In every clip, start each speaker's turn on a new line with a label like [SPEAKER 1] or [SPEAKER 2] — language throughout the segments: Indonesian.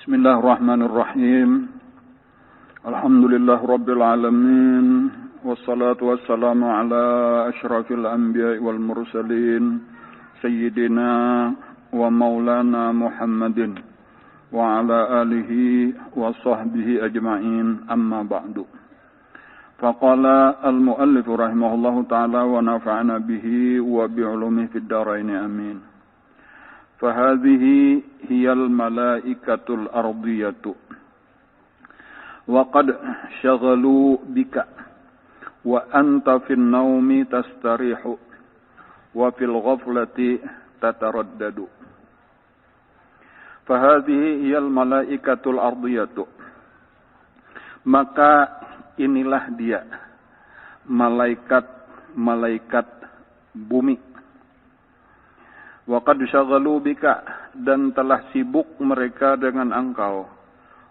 [SPEAKER 1] Bismillahirrahmanirrahim. Alhamdulillah Rabbil Alamin. Wassalatu wassalamu ala ashrafil anbiya wal mursalin. Sayyidina wa maulana Muhammadin. Wa ala alihi wa sahbihi ajma'in. Amma ba'du. Faqala al-muallif rahimahullahu ta'ala wa nafa'ana bihi wa bi'ulumihi fid daraini amin. فهذه هي الملائكة الأرضية وقد شغلوا بك وأنت في النوم تستريح وفي الغفلة تتردد فهذه هي الملائكة الأرضية. Maka inilah dia malaikat bumi. Wa qad syaghalu bika, dan telah sibuk mereka dengan engkau.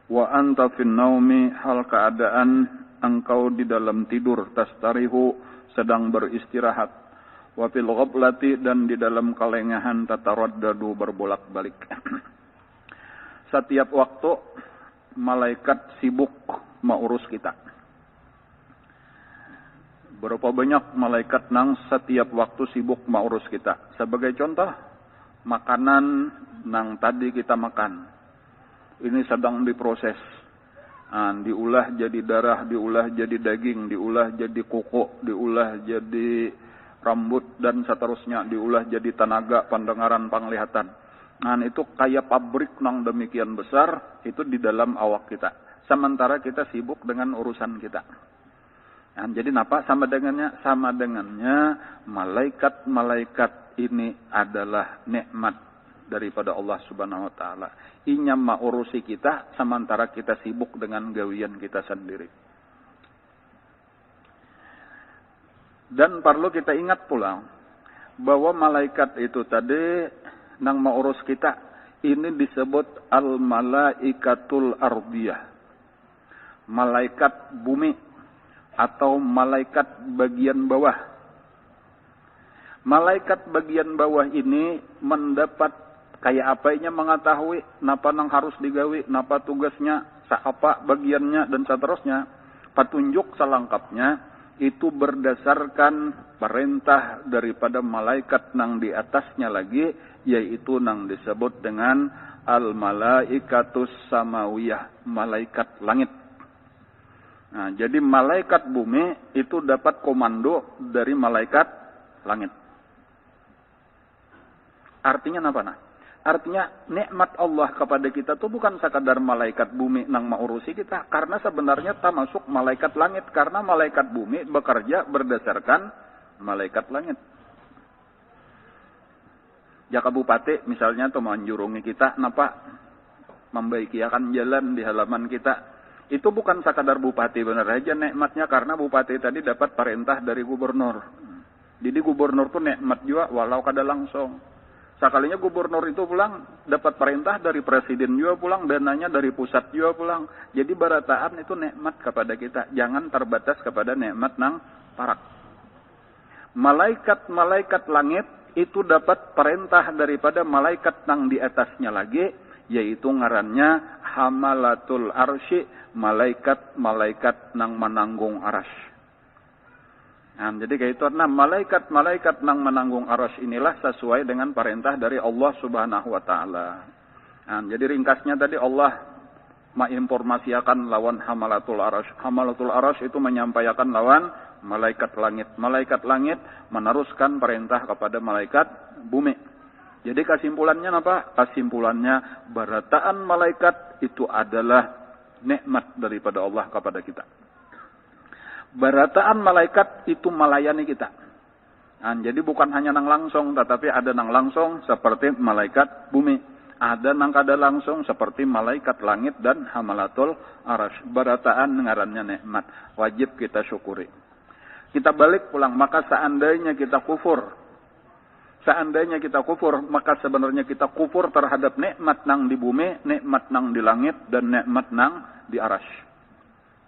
[SPEAKER 1] Wa anta fin naumi, hal keadaan engkau di dalam tidur, tastarihu, sedang beristirahat. Wa fil ghaflati, dan di dalam kelengahan, tataraddadu, berbolak-balik. Setiap waktu malaikat sibuk mengurus kita. Berapa banyak malaikat nang setiap waktu sibuk mengurus kita. Sebagai contoh, makanan nang tadi kita makan. Ini sedang diproses. Diolah jadi darah, diolah jadi daging, diolah jadi kuku, diolah jadi rambut, dan seterusnya. Diolah jadi tenaga, pendengaran, penglihatan. Itu kayak pabrik nang demikian besar, itu di dalam awak kita. Sementara kita sibuk dengan urusan kita. Jadi apa sama dengannya? Sama dengannya malaikat-malaikat ini adalah nikmat daripada Allah Subhanahu wa taala. Inya maurusi kita sementara kita sibuk dengan gawian kita sendiri. Dan perlu kita ingat pula bahwa malaikat itu tadi nang maurus kita ini disebut al-malaikatul ardiyah. Malaikat bumi atau malaikat bagian bawah. Malaikat bagian bawah ini mendapat kayak apanya mengetahui napa nang harus digawi, napa tugasnya, apa bagiannya, dan seterusnya. Petunjuk selengkapnya itu berdasarkan perintah daripada malaikat nang di atasnya lagi, yaitu nang disebut dengan al-malaikatus samawiyah, malaikat langit. Jadi malaikat bumi itu dapat komando dari malaikat langit. Artinya apa? Artinya nikmat Allah kepada kita itu bukan sekadar malaikat bumi nang mengurusi kita. Karena sebenarnya termasuk malaikat langit. Karena malaikat bumi bekerja berdasarkan malaikat langit. Jaka bupati misalnya itu menjurungi kita, napa membaikiakan jalan di halaman kita. Itu bukan sekadar bupati benar aja nikmatnya, karena bupati tadi dapat perintah dari gubernur. Jadi gubernur tuh nikmat juga walau kada langsung. Sekalinya gubernur itu pulang dapat perintah dari presiden juga pulang, dananya dari pusat juga pulang. Jadi barataan itu nikmat kepada kita. Jangan terbatas kepada nikmat nang parak. Malaikat-malaikat langit itu dapat perintah daripada malaikat nang di atasnya lagi, yaitu ngarannya hamalatul arsy, malaikat-malaikat nang menanggung arasy. Jadi kayak itu, malaikat-malaikat nang menanggung arasy inilah sesuai dengan perintah dari Allah Subhanahu wa taala. Jadi ringkasnya tadi Allah menginformasiakan lawan hamalatul arasy. Hamalatul arasy itu menyampaikan lawan malaikat langit. Malaikat langit meneruskan perintah kepada malaikat bumi. Jadi kesimpulannya apa? Kesimpulannya barataan malaikat itu adalah nikmat daripada Allah kepada kita. Barataan malaikat itu melayani kita. Jadi bukan hanya nang langsung, tetapi ada nang langsung seperti malaikat bumi. Ada nang kada langsung seperti malaikat langit dan hamalatul arasy. Barataan ngarannya nikmat. Wajib kita syukuri. Kita balik pulang, maka seandainya kita kufur, maka sebenarnya kita kufur terhadap nikmat nang di bumi, nikmat nang di langit, dan nikmat nang di arasy.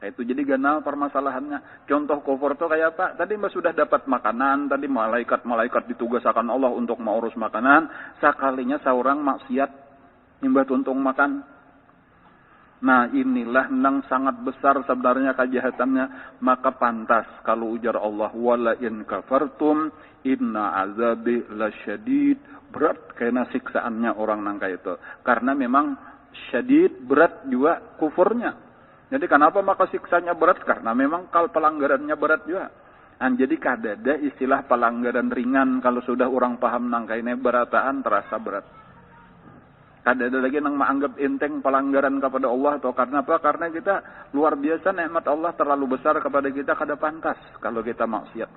[SPEAKER 1] Itu jadi ganal permasalahannya. Contoh kufur itu kayak apa? Tadi mbak sudah dapat makanan, tadi malaikat ditugaskan Allah untuk mengurus makanan, sekalinya seorang maksiat nyembah tuntung makan. Nah inilah yang sangat besar sebenarnya kejahatannya. Maka pantas kalau ujar Allah, wala in kafartum inna azabi lasyadid. Berat karena siksaannya orang nangka itu. Karena memang syadid, berat juga kufurnya. Jadi kenapa maka siksanya berat? Karena memang kalau pelanggarannya berat juga. Dan jadi kadada istilah pelanggaran ringan. Kalau sudah orang paham nangka ini berataan terasa berat. Kadada lagi yang menganggap enteng pelanggaran kepada Allah. Atau karena apa? Karena kita luar biasa nikmat Allah terlalu besar kepada kita. Kada pantas kalau kita maksiat.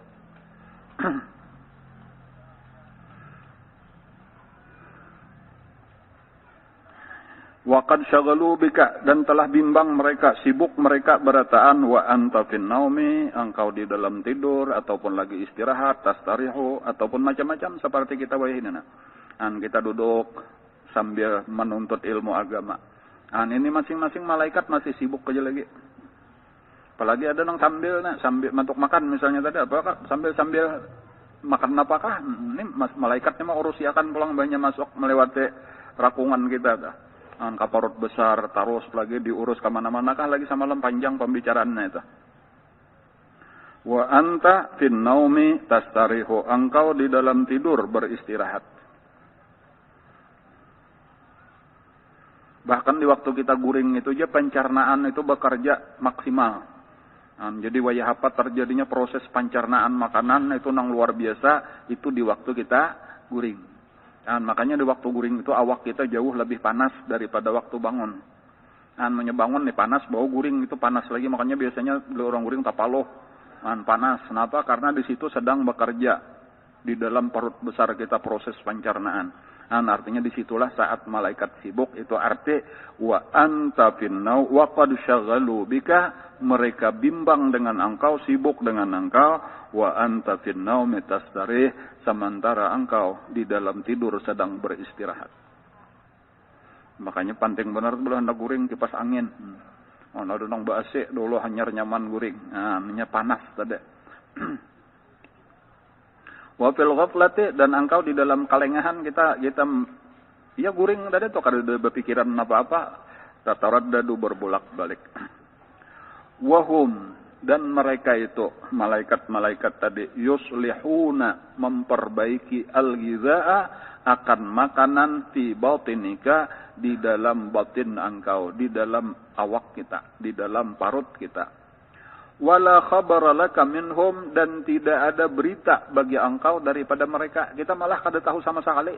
[SPEAKER 1] Waqad syaghalu bika, dan telah bimbang mereka, sibuk mereka berataan, wa anta fin naumi, engkau di dalam tidur ataupun lagi istirahat, tastarihu ataupun macam-macam seperti kita wahinana. Dan kita duduk sambil menuntut ilmu agama. Dan ini masing-masing malaikat masih sibuk aja lagi. Apalagi ada yang sambil untuk makan misalnya tadi apa sambil makan apakah? Ini malaikatnya mah urusiakan pulang banyak masuk melewati rakungan kita dah. Kaparut besar, terus lagi diurus kemana-mana kah lagi sama panjang pembicaraannya itu. Wa anta fin naumi tastarihu, engkau di dalam tidur beristirahat. Bahkan di waktu kita guring itu aja pencernaan itu bekerja maksimal. Jadi wayah apa terjadinya proses pencernaan makanan itu nang luar biasa itu di waktu kita guring. Dan makanya di waktu guring itu awak kita jauh lebih panas daripada waktu bangun. Dan menyebangun nih panas, bau guring itu panas lagi. Makanya biasanya orang guring tapaloh. Dan panas. Kenapa? Karena di situ sedang bekerja di dalam perut besar kita proses pencernaan. Dan artinya disitulah saat malaikat sibuk itu arti wa anta finnau wa qad syaghalu bika, mereka bimbang dengan engkau, sibuk dengan engkau, wa anta finnau tastarih, sementara engkau di dalam tidur sedang beristirahat. Makanya penting benar belah hendak guring kipas angin. Ana donong baase dulu hanyar nyaman guring. Nah, minyak panas tadi. Wa fil ghaflati, dan engkau di dalam kalengahan kita ya guring tadi tuh kada berpikiran apa-apa, tataraddadu berbolak-balik. Wahum, dan mereka itu malaikat-malaikat tadi yuslihuna, memperbaiki al-ghizaa, akan makanan fi batinika, di dalam batin engkau, di dalam awak kita, di dalam parut kita. Wala khabara laka minhum, dan tidak ada berita bagi engkau daripada mereka. Kita malah kada tahu sama sekali.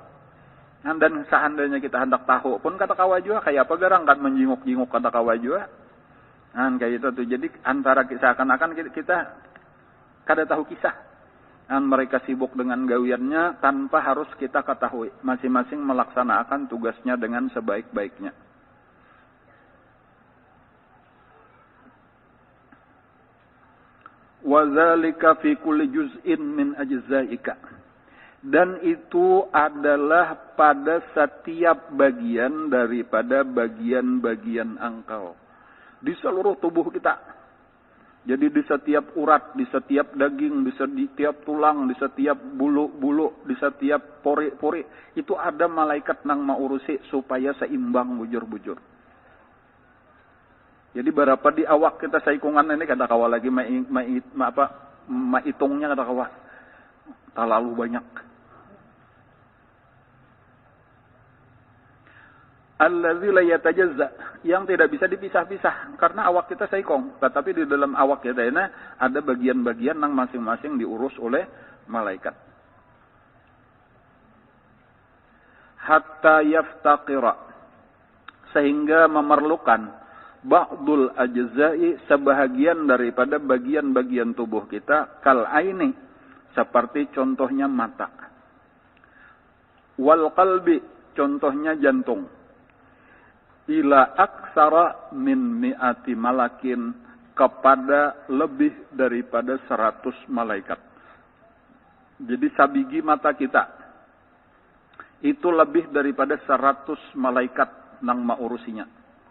[SPEAKER 1] Dan seandainya kita hendak tahu pun kata kawa juga, kayak apa garang kan menjinguk-jinguk kata kawa juga. Kayak itu tuh. Jadi antara seakan-akan kita kada tahu kisah. Mereka sibuk dengan gawiannya tanpa harus kita ketahui. Masing-masing melaksanakan tugasnya dengan sebaik-baiknya. Wazalika fi kulli juz'in min ajzaika, dan itu adalah pada setiap bagian daripada bagian-bagian engkau di seluruh tubuh kita. Jadi di setiap urat, di setiap daging, di setiap tulang, di setiap bulu-bulu, di setiap pori-pori itu ada malaikat nang maurusi supaya seimbang bujur-bujur. Jadi berapa di awak kita saikungan ini kada kawa lagi mahitungnya kada kawa. Terlalu banyak. Allazi la yatajazza, yang tidak bisa dipisah-pisah karena awak kita saikong. Tetapi di dalam awak kita ini ada bagian-bagian yang masing-masing diurus oleh malaikat. Hatta yaftaqira, sehingga memerlukan ba'dul ajza'i, sebahagian daripada bagian-bagian tubuh kita, kal aini, seperti contohnya mata, wal qalbi, contohnya jantung, ila aksara min mi'ati malakin, kepada lebih daripada 100 malaikat. Jadi sabigi mata kita itu lebih daripada 100 malaikat nang maurusinya.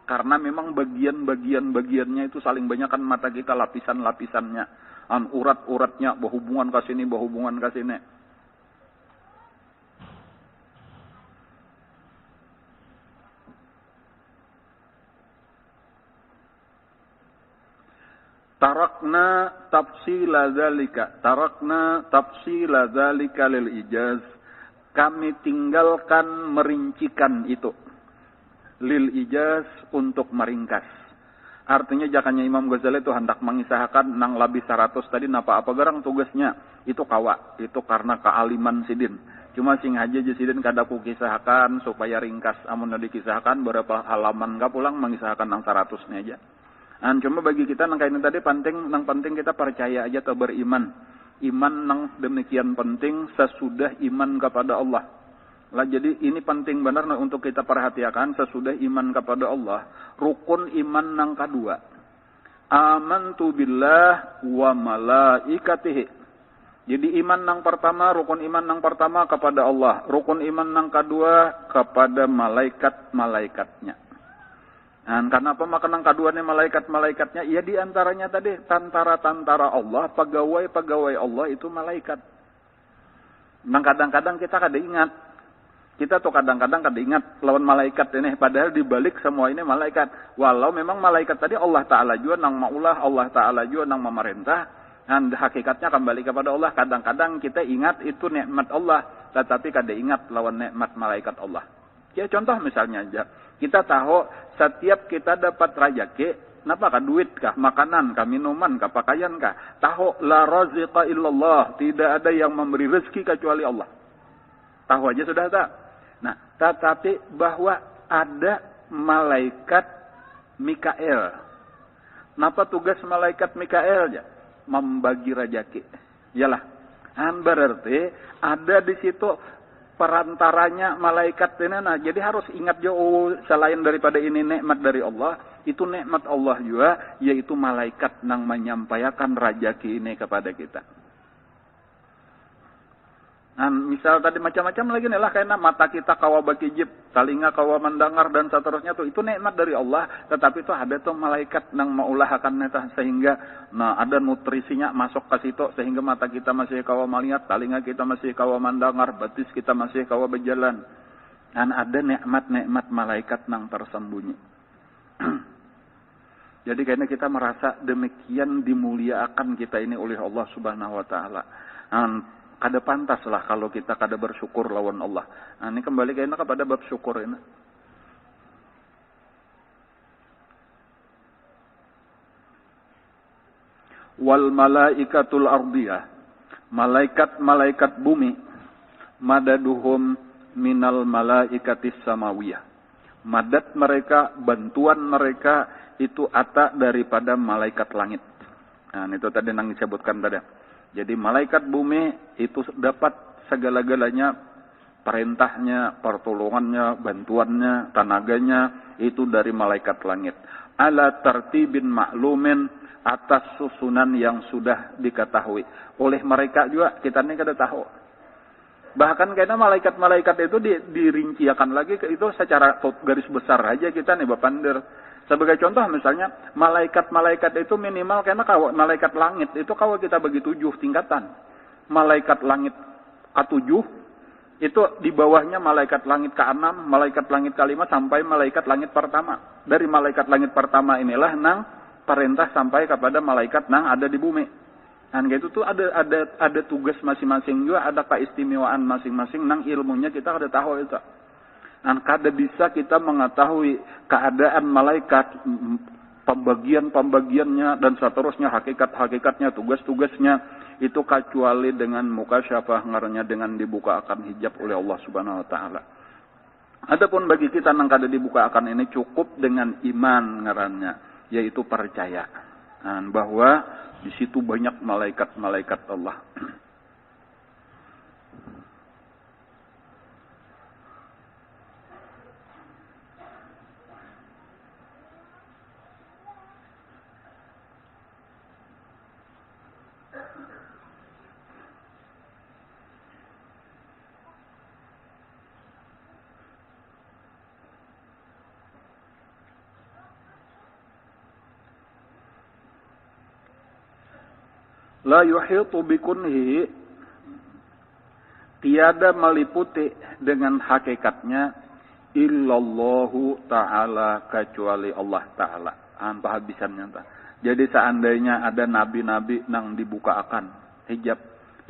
[SPEAKER 1] Karena memang bagian-bagiannya itu saling banyak kan mata kita, lapisan-lapisannya. Urat-uratnya berhubungan ke sini, berhubungan ke sini. Tarakna tafsila dzalika lil ijaz. Kami tinggalkan merincikan itu. Lil ijaz untuk meringkas. Artinya jakanya Imam Ghazali itu hendak mengisahkan nang labih 100 tadi napa apa garang tugasnya. Itu kawa. Itu karena kealiman sidin. Cuma sing aja sidin kada ku kisahkan supaya ringkas. Amun dikisahkan berapa halaman ka pulang mengisahkan nang 100-nya aja. Cuma bagi kita nang kayak ini tadi penting kita percaya aja atau beriman. Iman nang demikian penting sesudah iman kepada Allah. Lah jadi ini penting benar untuk kita perhatikan sesudah iman kepada Allah. Rukun iman nang kedua. Amantu billah wa malaikatihi. Jadi iman nang pertama, rukun iman nang pertama kepada Allah. Rukun iman nang kedua kepada malaikat-malaikatnya. Dan kenapa makan yang kedua nih malaikat-malaikatnya? Ya diantaranya tadi tantara-tantara Allah, pegawai-pegawai Allah itu malaikat. Nah kadang-kadang kita kada ingat. Kita tuh kadang-kadang kada ingat lawan malaikat ini. Padahal dibalik semua ini malaikat. Walau memang malaikat tadi Allah Ta'ala juga nang maulah, Allah Ta'ala juga nang memerintah. Dan hakikatnya kembali kepada Allah. Kadang-kadang kita ingat itu nikmat Allah. Tetapi kada ingat lawan nikmat malaikat Allah. Ya contoh misalnya aja. Kita tahu setiap kita dapat rajaki, kenapa kah? Duit kah? Makanan kah? Minuman kah? Pakaian kah? Tahu la raziqa illallah. Tidak ada yang memberi rezeki kecuali Allah. Tahu aja sudah tak? Nah, tetapi bahwa ada malaikat Mikael. Kenapa tugas malaikat Mikael aja? Membagi rajaki. Yalah. Berarti ada di situ perantaranya malaikat ini. Nah, jadi harus ingat jauh selain daripada ini nikmat dari Allah, itu nikmat Allah juga, yaitu malaikat yang menyampaikan rajaki ini kepada kita. Nah, misal tadi macam-macam lagi nih lah, kayak mata kita kawa bakijib, telinga kawa mendengar dan seterusnya tuh itu nikmat dari Allah, tetapi itu ada tuh malaikat yang maulah akan netah sehingga ada nutrisinya masuk ke situ sehingga mata kita masih kawa melihat, telinga kita masih kawa mendengar, batis kita masih kawa berjalan. Dan ada nikmat-nikmat malaikat yang tersembunyi. Jadi kayaknya kita merasa demikian dimuliakan kita ini oleh Allah Subhanahu wa taala. Kada pantas lah kalau kita kada bersyukur lawan Allah. Nah, ini kembali kayaknya kepada bab syukur ini. Wal malaikatul ardiyah. Malaikat-malaikat bumi. Madaduhum minal malaikatis samawiyah. Madad mereka, bantuan mereka itu ata daripada malaikat langit. Nah, itu tadi yang disebutkan tadi. Jadi malaikat bumi itu dapat segala-galanya, perintahnya, pertolongannya, bantuannya, tenaganya itu dari malaikat langit. Ala tertibin maklumin, atas susunan yang sudah diketahui. Oleh mereka juga kita ini kada tahu. Bahkan kayaknya malaikat-malaikat itu dirinciakan lagi itu secara garis besar aja kita nih Bapandir. Sebagai contoh misalnya, malaikat-malaikat itu minimal karena malaikat langit itu kalau kita bagi 7 tingkatan. Malaikat langit ke-7 itu di bawahnya malaikat langit ke-6, malaikat langit ke-5 sampai malaikat langit pertama. Dari malaikat langit pertama inilah nang perintah sampai kepada malaikat nang ada di bumi. Dan gitu tuh ada tugas masing-masing juga, ada keistimewaan masing-masing nang ilmunya kita ada tahu itu. Dan kada bisa kita mengetahui keadaan malaikat, pembagian-pembagiannya dan seterusnya, hakikat-hakikatnya, tugas-tugasnya itu kecuali dengan mukasyafah, ngarannya dengan dibuka akan hijab oleh Allah Subhanahu wa taala. Adapun bagi kita yang kada dibuka akan ini cukup dengan iman ngarannya, yaitu percaya bahwa di situ banyak malaikat-malaikat Allah. La yuhitu bikunhi, tiada meliputi dengan hakikatnya illallahu ta'ala kecuali Allah ta'ala. Habisannya entah. Jadi seandainya ada nabi-nabi nang dibuka hijab,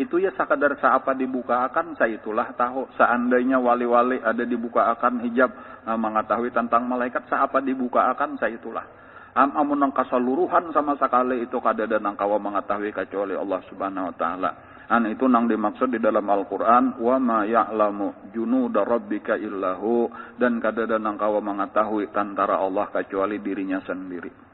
[SPEAKER 1] itu ya sakadar saapa dibuka saya itulah tahu. Seandainya wali-wali ada dibuka hijab, mengetahui tentang malaikat saapa dibuka saya itulah. Amun nang kaseluruhan sama sekali itu kadada nang kawa mengetahui kecuali Allah Subhanahu wa taala. Itu nang dimaksud di dalam Al-Qur'an, wa ma ya'lamu junuda rabbika illahu, dan kadada nang kawa mengetahui tentara Allah kecuali dirinya sendiri.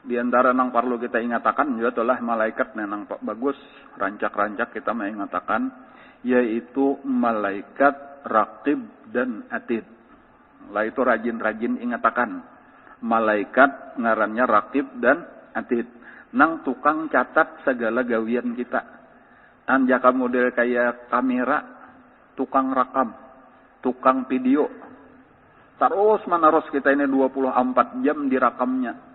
[SPEAKER 1] Di antara nang perlu kita ingatakan juga adalah malaikat nang bagus rancak-rancak kita mengatakan, yaitu malaikat raqib dan atid. Lah itu rajin-rajin ingatakan. Malaikat ngarannya raqib dan atid. Nang tukang catat segala gawian kita. Anjaka model kayak kamera, tukang rakam, tukang video. Terus menerus kita ini 24 jam dirakamnya.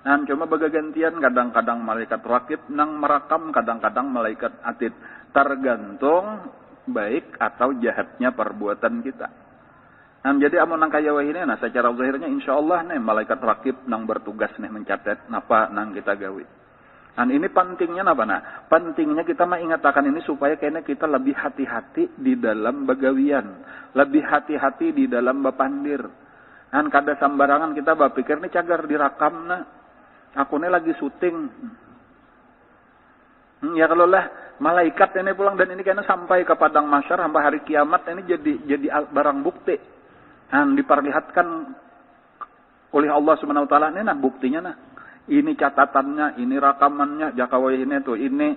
[SPEAKER 1] Nah, cuma bagagantian kadang-kadang malaikat raqib nang merakam, kadang-kadang malaikat atid. Tergantung baik atau jahatnya perbuatan kita. Nah, jadi amun nang kaya ini, secara zahirnya insyaallah nih malaikat raqib nang bertugas nih mencatat napa nang kita gawe. Dan ini pentingnya napa pentingnya kita mengatakan ini supaya kayaknya kita lebih hati-hati di dalam begawian, lebih hati-hati di dalam bapandir. Dan kada sembarangan kita berpikir nih cagar direkam aku ini lagi syuting. Ya kalau lah malaikat ini pulang dan ini kayaknya sampai ke padang mahsyar sampai hari kiamat ini jadi barang bukti. Dan diperlihatkan oleh Allah Subhanahu wa taala ini buktinya ini catatannya, ini rekamannya, jakawai ini tuh, ini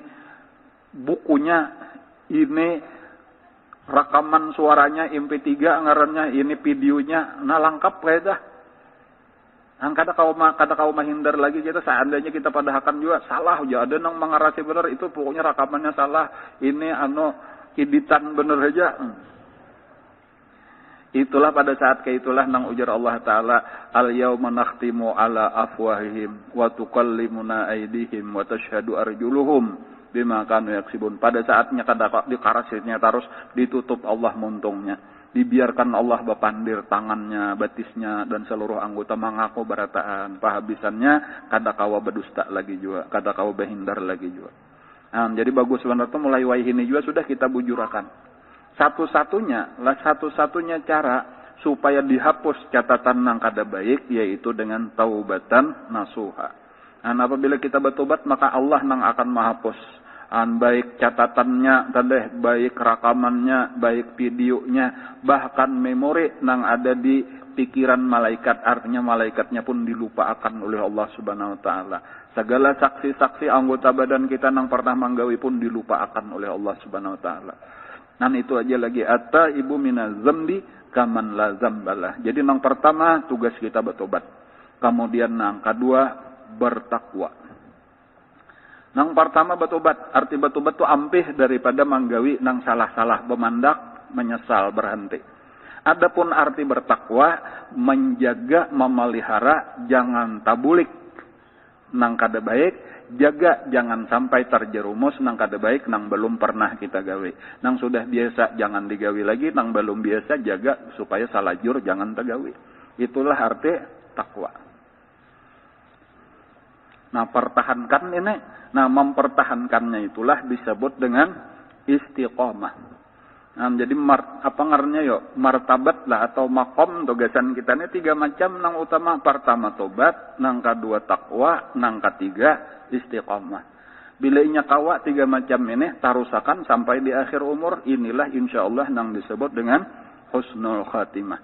[SPEAKER 1] bukunya, ini rekaman suaranya MP3 ngarannya, ini videonya, lengkap kayak dah. Kada kau menghindar lagi kita, seandainya kita padahakan juga salah aja ada nang mengarasi benar itu pokoknya rekamannya salah, ini editan bener aja. Itulah pada saat kayak itulah nang ujar Allah taala, al yauma nakhtimu ala afwahihim wa tukallimuna aydihim wa tashhadu arjuluhum bima kanu yaksibun. Pada saatnya kada dikarasitnya terus ditutup Allah muntungnya. Dibiarkan Allah bapandir tangannya, batisnya, dan seluruh anggota mengaku berataan. Pahabisannya kada kawa berdusta lagi juga, kada kawa berhindar lagi juga. Nah, jadi bagus sebenarnya mulai wahini juga sudah kita bujurakan. Satu-satunya cara supaya dihapus catatan nang kada baik yaitu dengan taubatan nasuha. Nah, apabila kita bertobat maka Allah nang akan menghapus. Baik catatannya, baik rekamannya, baik videonya, bahkan memori nang ada di pikiran malaikat. Artinya malaikatnya pun dilupakan oleh Allah Subhanahu wa taala. Segala saksi-saksi anggota badan kita nang pernah manggawi pun dilupakan oleh Allah Subhanahu wa taala. Dan itu aja lagi atta ibu minaz zambi kaman la zambalah. Jadi nang pertama tugas kita bertobat. Kemudian nang kedua bertakwa. Nang pertama bertobat, arti bertobat itu ampih daripada manggawi nang salah-salah, bemandak, menyesal, berhenti. Adapun arti bertakwa, menjaga, memelihara, jangan tabulik nang kada baik, jaga jangan sampai terjerumus nang kada baik, nang belum pernah kita gawe. Nang sudah biasa jangan digawi lagi, nang belum biasa jaga supaya salajur jangan tergawi. Itulah arti takwa. Nah, pertahankan ini. Nah, mempertahankannya itulah disebut dengan istiqomah. Nah, jadi apa ngarannya martabat lah atau makom tugasan kita ini 3 macam. Nang utama pertama tobat, nang kedua takwa, nang ketiga istiqomah. Bila inya kawa 3 macam ini tarusakan sampai di akhir umur, inilah insyaallah nang disebut dengan husnul khatimah.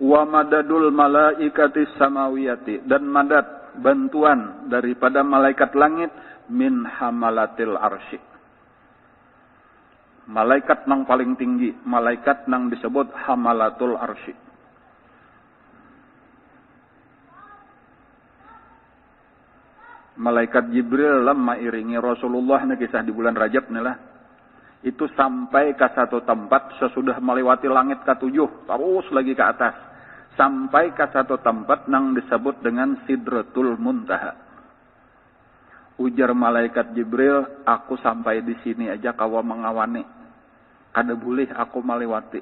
[SPEAKER 1] Wa madadul malaikati samawiyati, dan madad bantuan daripada malaikat langit min hamalatil arsy. Malaikat nang paling tinggi, malaikat nang disebut hamalatul arsy. Malaikat Jibril lama iringi Rasulullah nih kisah di bulan Rajab nih lah. Itu sampai ke satu tempat sesudah melewati langit ke-7, terus lagi ke atas. sampai ke satu tempat nang disebut dengan Sidratul Muntaha. Ujar malaikat Jibril, aku sampai di sini aja kawa mengawani. Kada boleh aku melewati.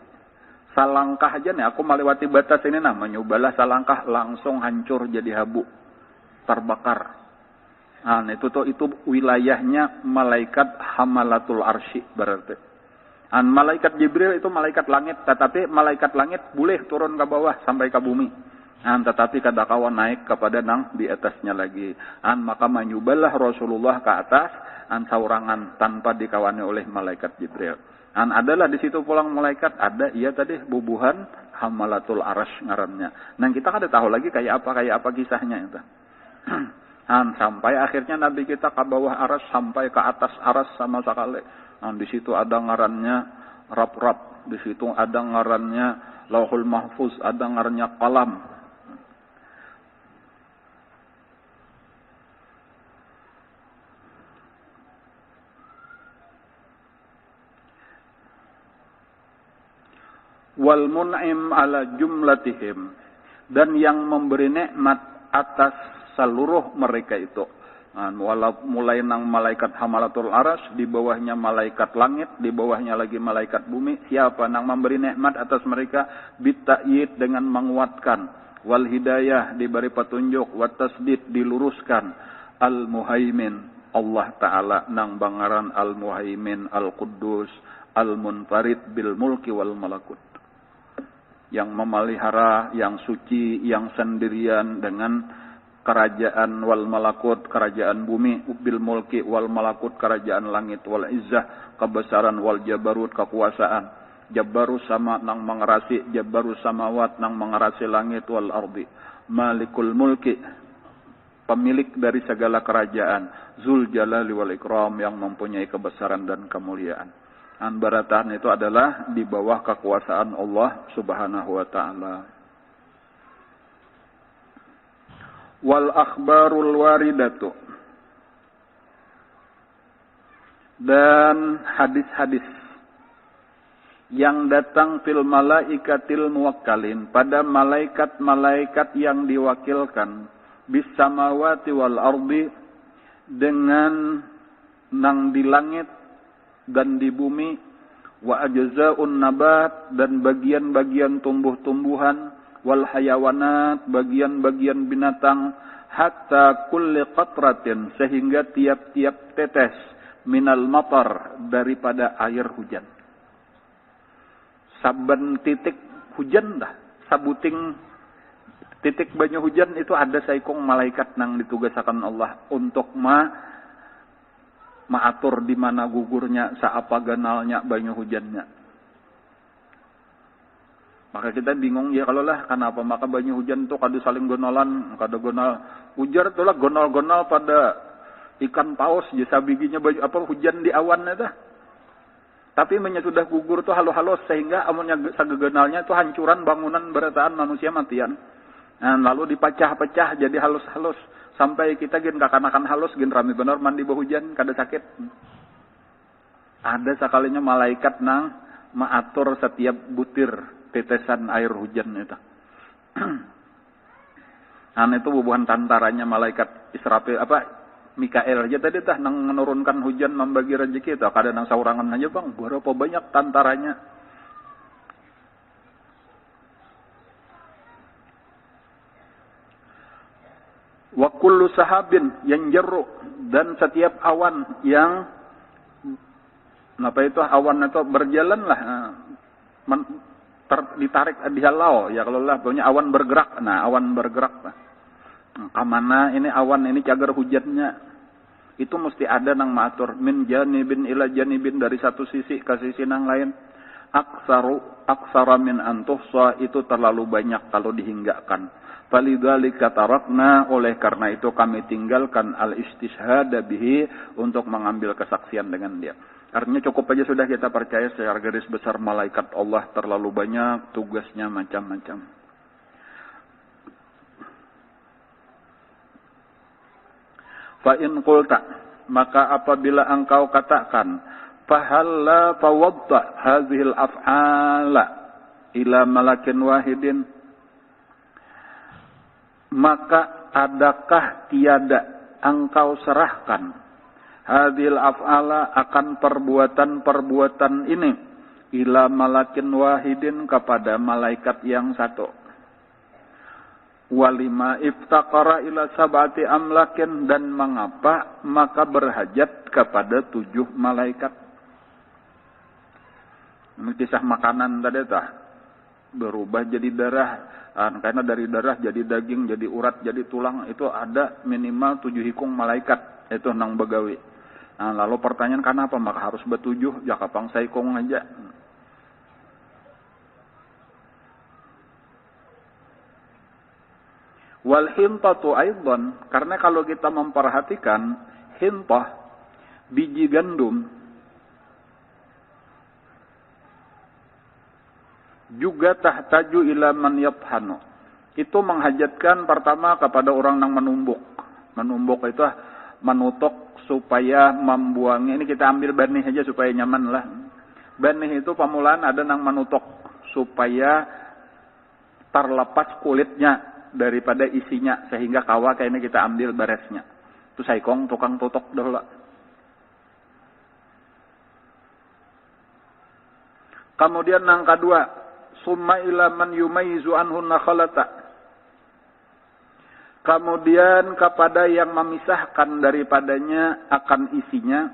[SPEAKER 1] Salangkah aja nih aku melewati batas ini nah, menyubalah salangkah langsung hancur jadi habu, terbakar. Nah, itu wilayahnya malaikat Hamalatul Arsy berarti. Malaikat Jibril itu malaikat langit, tetapi malaikat langit boleh turun ke bawah sampai ke bumi. Tetapi kada kawan naik kepada nang di atasnya lagi. Maka menyubalah Rasulullah ke atas, saurangan tanpa dikawani oleh malaikat Jibril. Adalah di situ pulang malaikat ada, iya tadi bubuhan Hamalatul Arsy ngarannya. Nah kita kada tahu lagi kayak apa kisahnya itu. Sampai akhirnya Nabi kita ke bawah aras sampai ke atas aras sama sekali. Di situ ada ngarannya rap-rap, di situ ada ngarannya Lauhul Mahfuz, ada ngarannya Qalam. Wal mun'im ala jumlatihim, dan yang memberi nikmat atas seluruh mereka itu. Mulai nang malaikat Hamalatul Arsy, di bawahnya malaikat langit, di bawahnya lagi malaikat bumi. Siapa nang memberi nikmat atas mereka? Bitta'yid, dengan menguatkan. Wal hidayah, diberi petunjuk. Wat tasdid, diluruskan. Al muhaimin, Allah Ta'ala nang bangaran al muhaimin, al quddus, al munfarid bil mulki wal malakut, yang memelihara, yang suci, yang sendirian dengan kerajaan wal malakut, kerajaan bumi, bil mulki wal malakut, kerajaan langit, wal izzah, kebesaran, wal jabarut, kekuasaan. Jabarus sama nang mengerasi, jabarus samawat nang mengerasi langit, wal ardi. Malikul mulki, pemilik dari segala kerajaan. Zul jalali wal ikram, yang mempunyai kebesaran dan kemuliaan. Baratan itu adalah di bawah kekuasaan Allah Subhanahu wa ta'ala. Wal akhbarul waridatu, dan hadis-hadis yang datang fil malaikatil muwakkalin, pada malaikat-malaikat yang diwakilkan, bis samawati wal ardi, dengan nang di langit dan di bumi, wa ajza'un nabat, dan bagian-bagian tumbuh-tumbuhan, wal hayawanat, bagian-bagian binatang, hatta kulli qatratin, sehingga tiap-tiap tetes, minal matar, daripada air hujan. Saben titik hujan dah, sabuting titik banyu hujan itu ada saikung malaikat nang ditugasakan Allah untuk maatur di mana gugurnya, saapa ganalnya banyu hujannya. Maka kita bingung ya kalau lah kenapa maka banyu hujan itu kada saling gonolan, kada gonal. Ujar itulah gonal-gonal pada ikan paus jasa biginya banyu apa hujan di awan itu. Tapi sudah gugur tuh halus-halus sehingga amunnya sagegenalnya itu hancuran bangunan berataan manusia matian. Nah, lalu dipecah-pecah jadi halus-halus sampai kita gen kakanakan halus gen rami bener mandi bau hujan kada sakit. Ada sekalinya malaikat nang maatur setiap butir tetesan air hujan itu. Itu bubuhan tantaranya malaikat Israfil Mikael aja tadi nang menurunkan hujan membagi rezeki itu. Kada nang saurangan aja bang, berapa banyak tantaranya. Wa kullu sahabin yanjarru, dan setiap awan yang awan itu berjalanlah ditarik dihalau ya kalau lah punya awan bergerak. Awan bergerak kamana ini awan ini cagar hujannya itu mesti ada nang maatur min janibin ila janibin, dari satu sisi ke sisi nang lain. Aksara min antuhsa, itu terlalu banyak kalau dihinggakan. Falidzalika tarakna, oleh karena itu kami tinggalkan al-istishhad bihi, untuk mengambil kesaksian dengan dia. Artinya cukup aja sudah kita percaya secara garis besar malaikat Allah terlalu banyak, tugasnya macam-macam. Fa in qulta, maka apabila engkau katakan, fahalla fawadda hadhil af'ala ila malakin wahidin, maka adakah tiada engkau serahkan hadhil af'ala akan perbuatan-perbuatan ini ila malakin wahidin kepada malaikat yang satu. Walima iftaqara ila sab'ati amlakin, dan mengapa maka berhajat kepada 7 malaikat. Ini kisah makanan tadi tah berubah jadi darah, karena dari darah jadi daging, jadi urat, jadi tulang, itu ada minimal 7 hikung malaikat itu nang begawi. Nah, lalu pertanyaan kenapa maka harus ber-7? Ya kapang saikong aja. Wal hintatu aidan, karena kalau kita memperhatikan hintah, biji gandum, juga tahtaju ila man yathanu. Itu menghajatkan pertama kepada orang yang menumbuk. Menumbuk itu menutuk supaya membuangnya. Ini kita ambil banih aja supaya nyaman lah. Banih itu pamulaan ada yang menutuk supaya terlepas kulitnya daripada isinya, sehingga kawa kayaknya kita ambil beresnya. Itu saikong tukang tutuk dahulu. Kemudian yang kedua, summa ila man yumayyizu anhu nakhalata. Kemudian kepada yang memisahkan daripadanya akan isinya,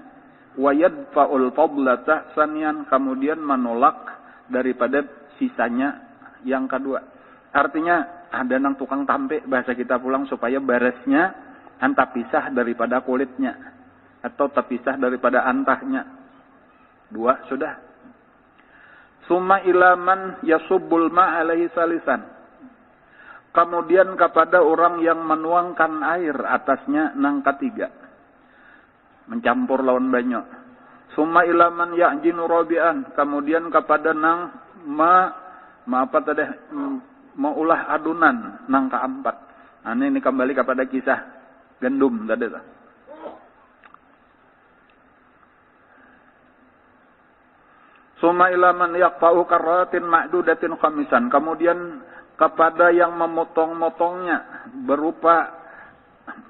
[SPEAKER 1] wa yadfa'ul fadlata sanian, kemudian menolak daripada sisanya yang kedua. Artinya ada nang tukang tampe bahasa kita pulang supaya beresnya antah pisah daripada kulitnya atau terpisah daripada antahnya. 2 sudah. Summa ilaman yasubbul ma'alaihi salisan. Kemudian kepada orang yang menuangkan air atasnya nang ketiga. Mencampur lawan banyak. Summa ilaman ya'jinu rabi'an. Kemudian kepada nang apa tadi? Maulah adunan nang keempat. Nah, ini kembali kepada kisah gandum tadi. Summa ilaman yaqfa'u karratin ma'dudatin khamisan. Kemudian kepada yang memotong-motongnya berupa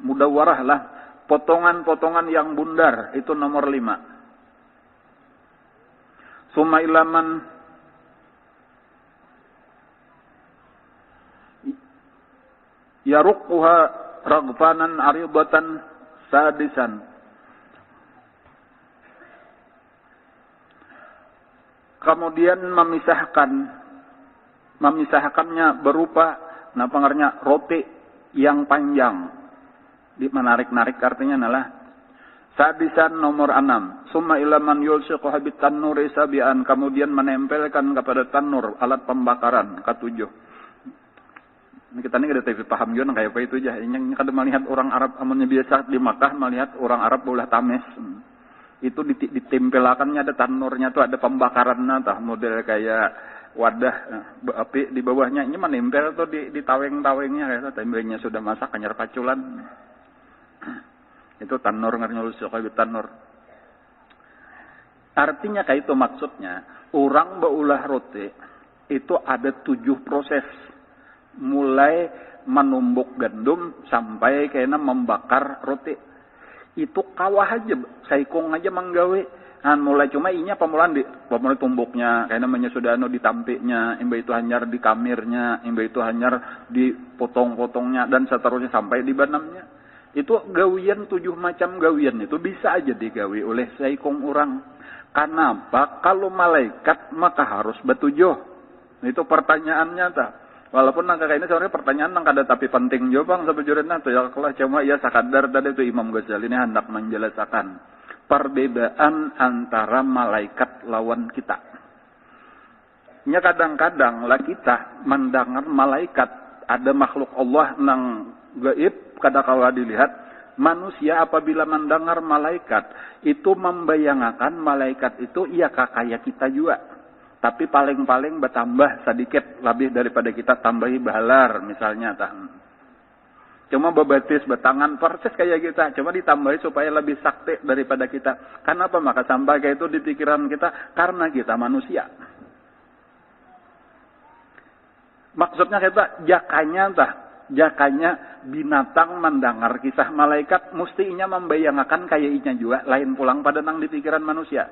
[SPEAKER 1] mudawarah lah, potongan-potongan yang bundar, itu nomor 5. Summa ilaman yaruquha raghbanan aridatan sadisan. Kemudian memisahkannya berupa pengarnya roti yang panjang, menarik-narik, artinya adalah sadisan nomor 6. Summa ila man yulsiqu habit tanuri sabian, kemudian menempelkan kepada tanur alat pembakaran ke-7. Ini kita ini ada TV paham juga kayak apa itu aja. Yang kada melihat orang Arab amunnya biasa di Makkah melihat orang Arab boleh tames. Itu ditempelakannya ada tanurnya tuh, ada pembakarannya tah, model kayak wadah api di bawahnya ini menempel tuh di taweng-tawengnya kayak tembengnya sudah masak kanyar paculan. Itu tanur ngarnyul suka tanur. Artinya kayak itu maksudnya, orang baulah roti itu ada 7 proses. Mulai menumbuk gandum sampai kayaknya membakar roti. Itu kawah aja, saikong aja manggawe. Mulai cuma inya pemulaan tumbuknya, kayaknya namanya sudah ditampiknya, imba itu hanyar di kamirnya, imba itu hanyar di potong-potongnya, dan seterusnya sampai di banamnya. Itu gawian 7 macam gawian itu bisa aja digawi oleh saikong orang. Kenapa? Kalau malaikat maka harus betujuh. Itu pertanyaannya tak. Walaupun nangka ini sebenarnya pertanyaan nang kada tapi penting juga bang sebetulnya tuh ya kalau cuma ya sakadar tadi itu Imam Ghazali ini hendak menjelaskan perbedaan antara malaikat lawan kita. Nya kadang-kadang lah kita mendengar malaikat, ada makhluk Allah nang gaib kadang-kala dilihat. Manusia apabila mendengar malaikat itu membayangkan malaikat itu iya kakaya kita juga. Tapi paling-paling bertambah sedikit lebih daripada kita tambahi bahalar misalnya. Cuma bebatis betangan persis kayak kita. Cuma ditambahi supaya lebih sakti daripada kita. Kenapa? Maka sampai kayak itu di pikiran kita. Karena kita manusia. Maksudnya kita jakanya Jakanya binatang mendengar kisah malaikat mestinya membayangkan kayaknya juga lain pulang pada nang di pikiran manusia.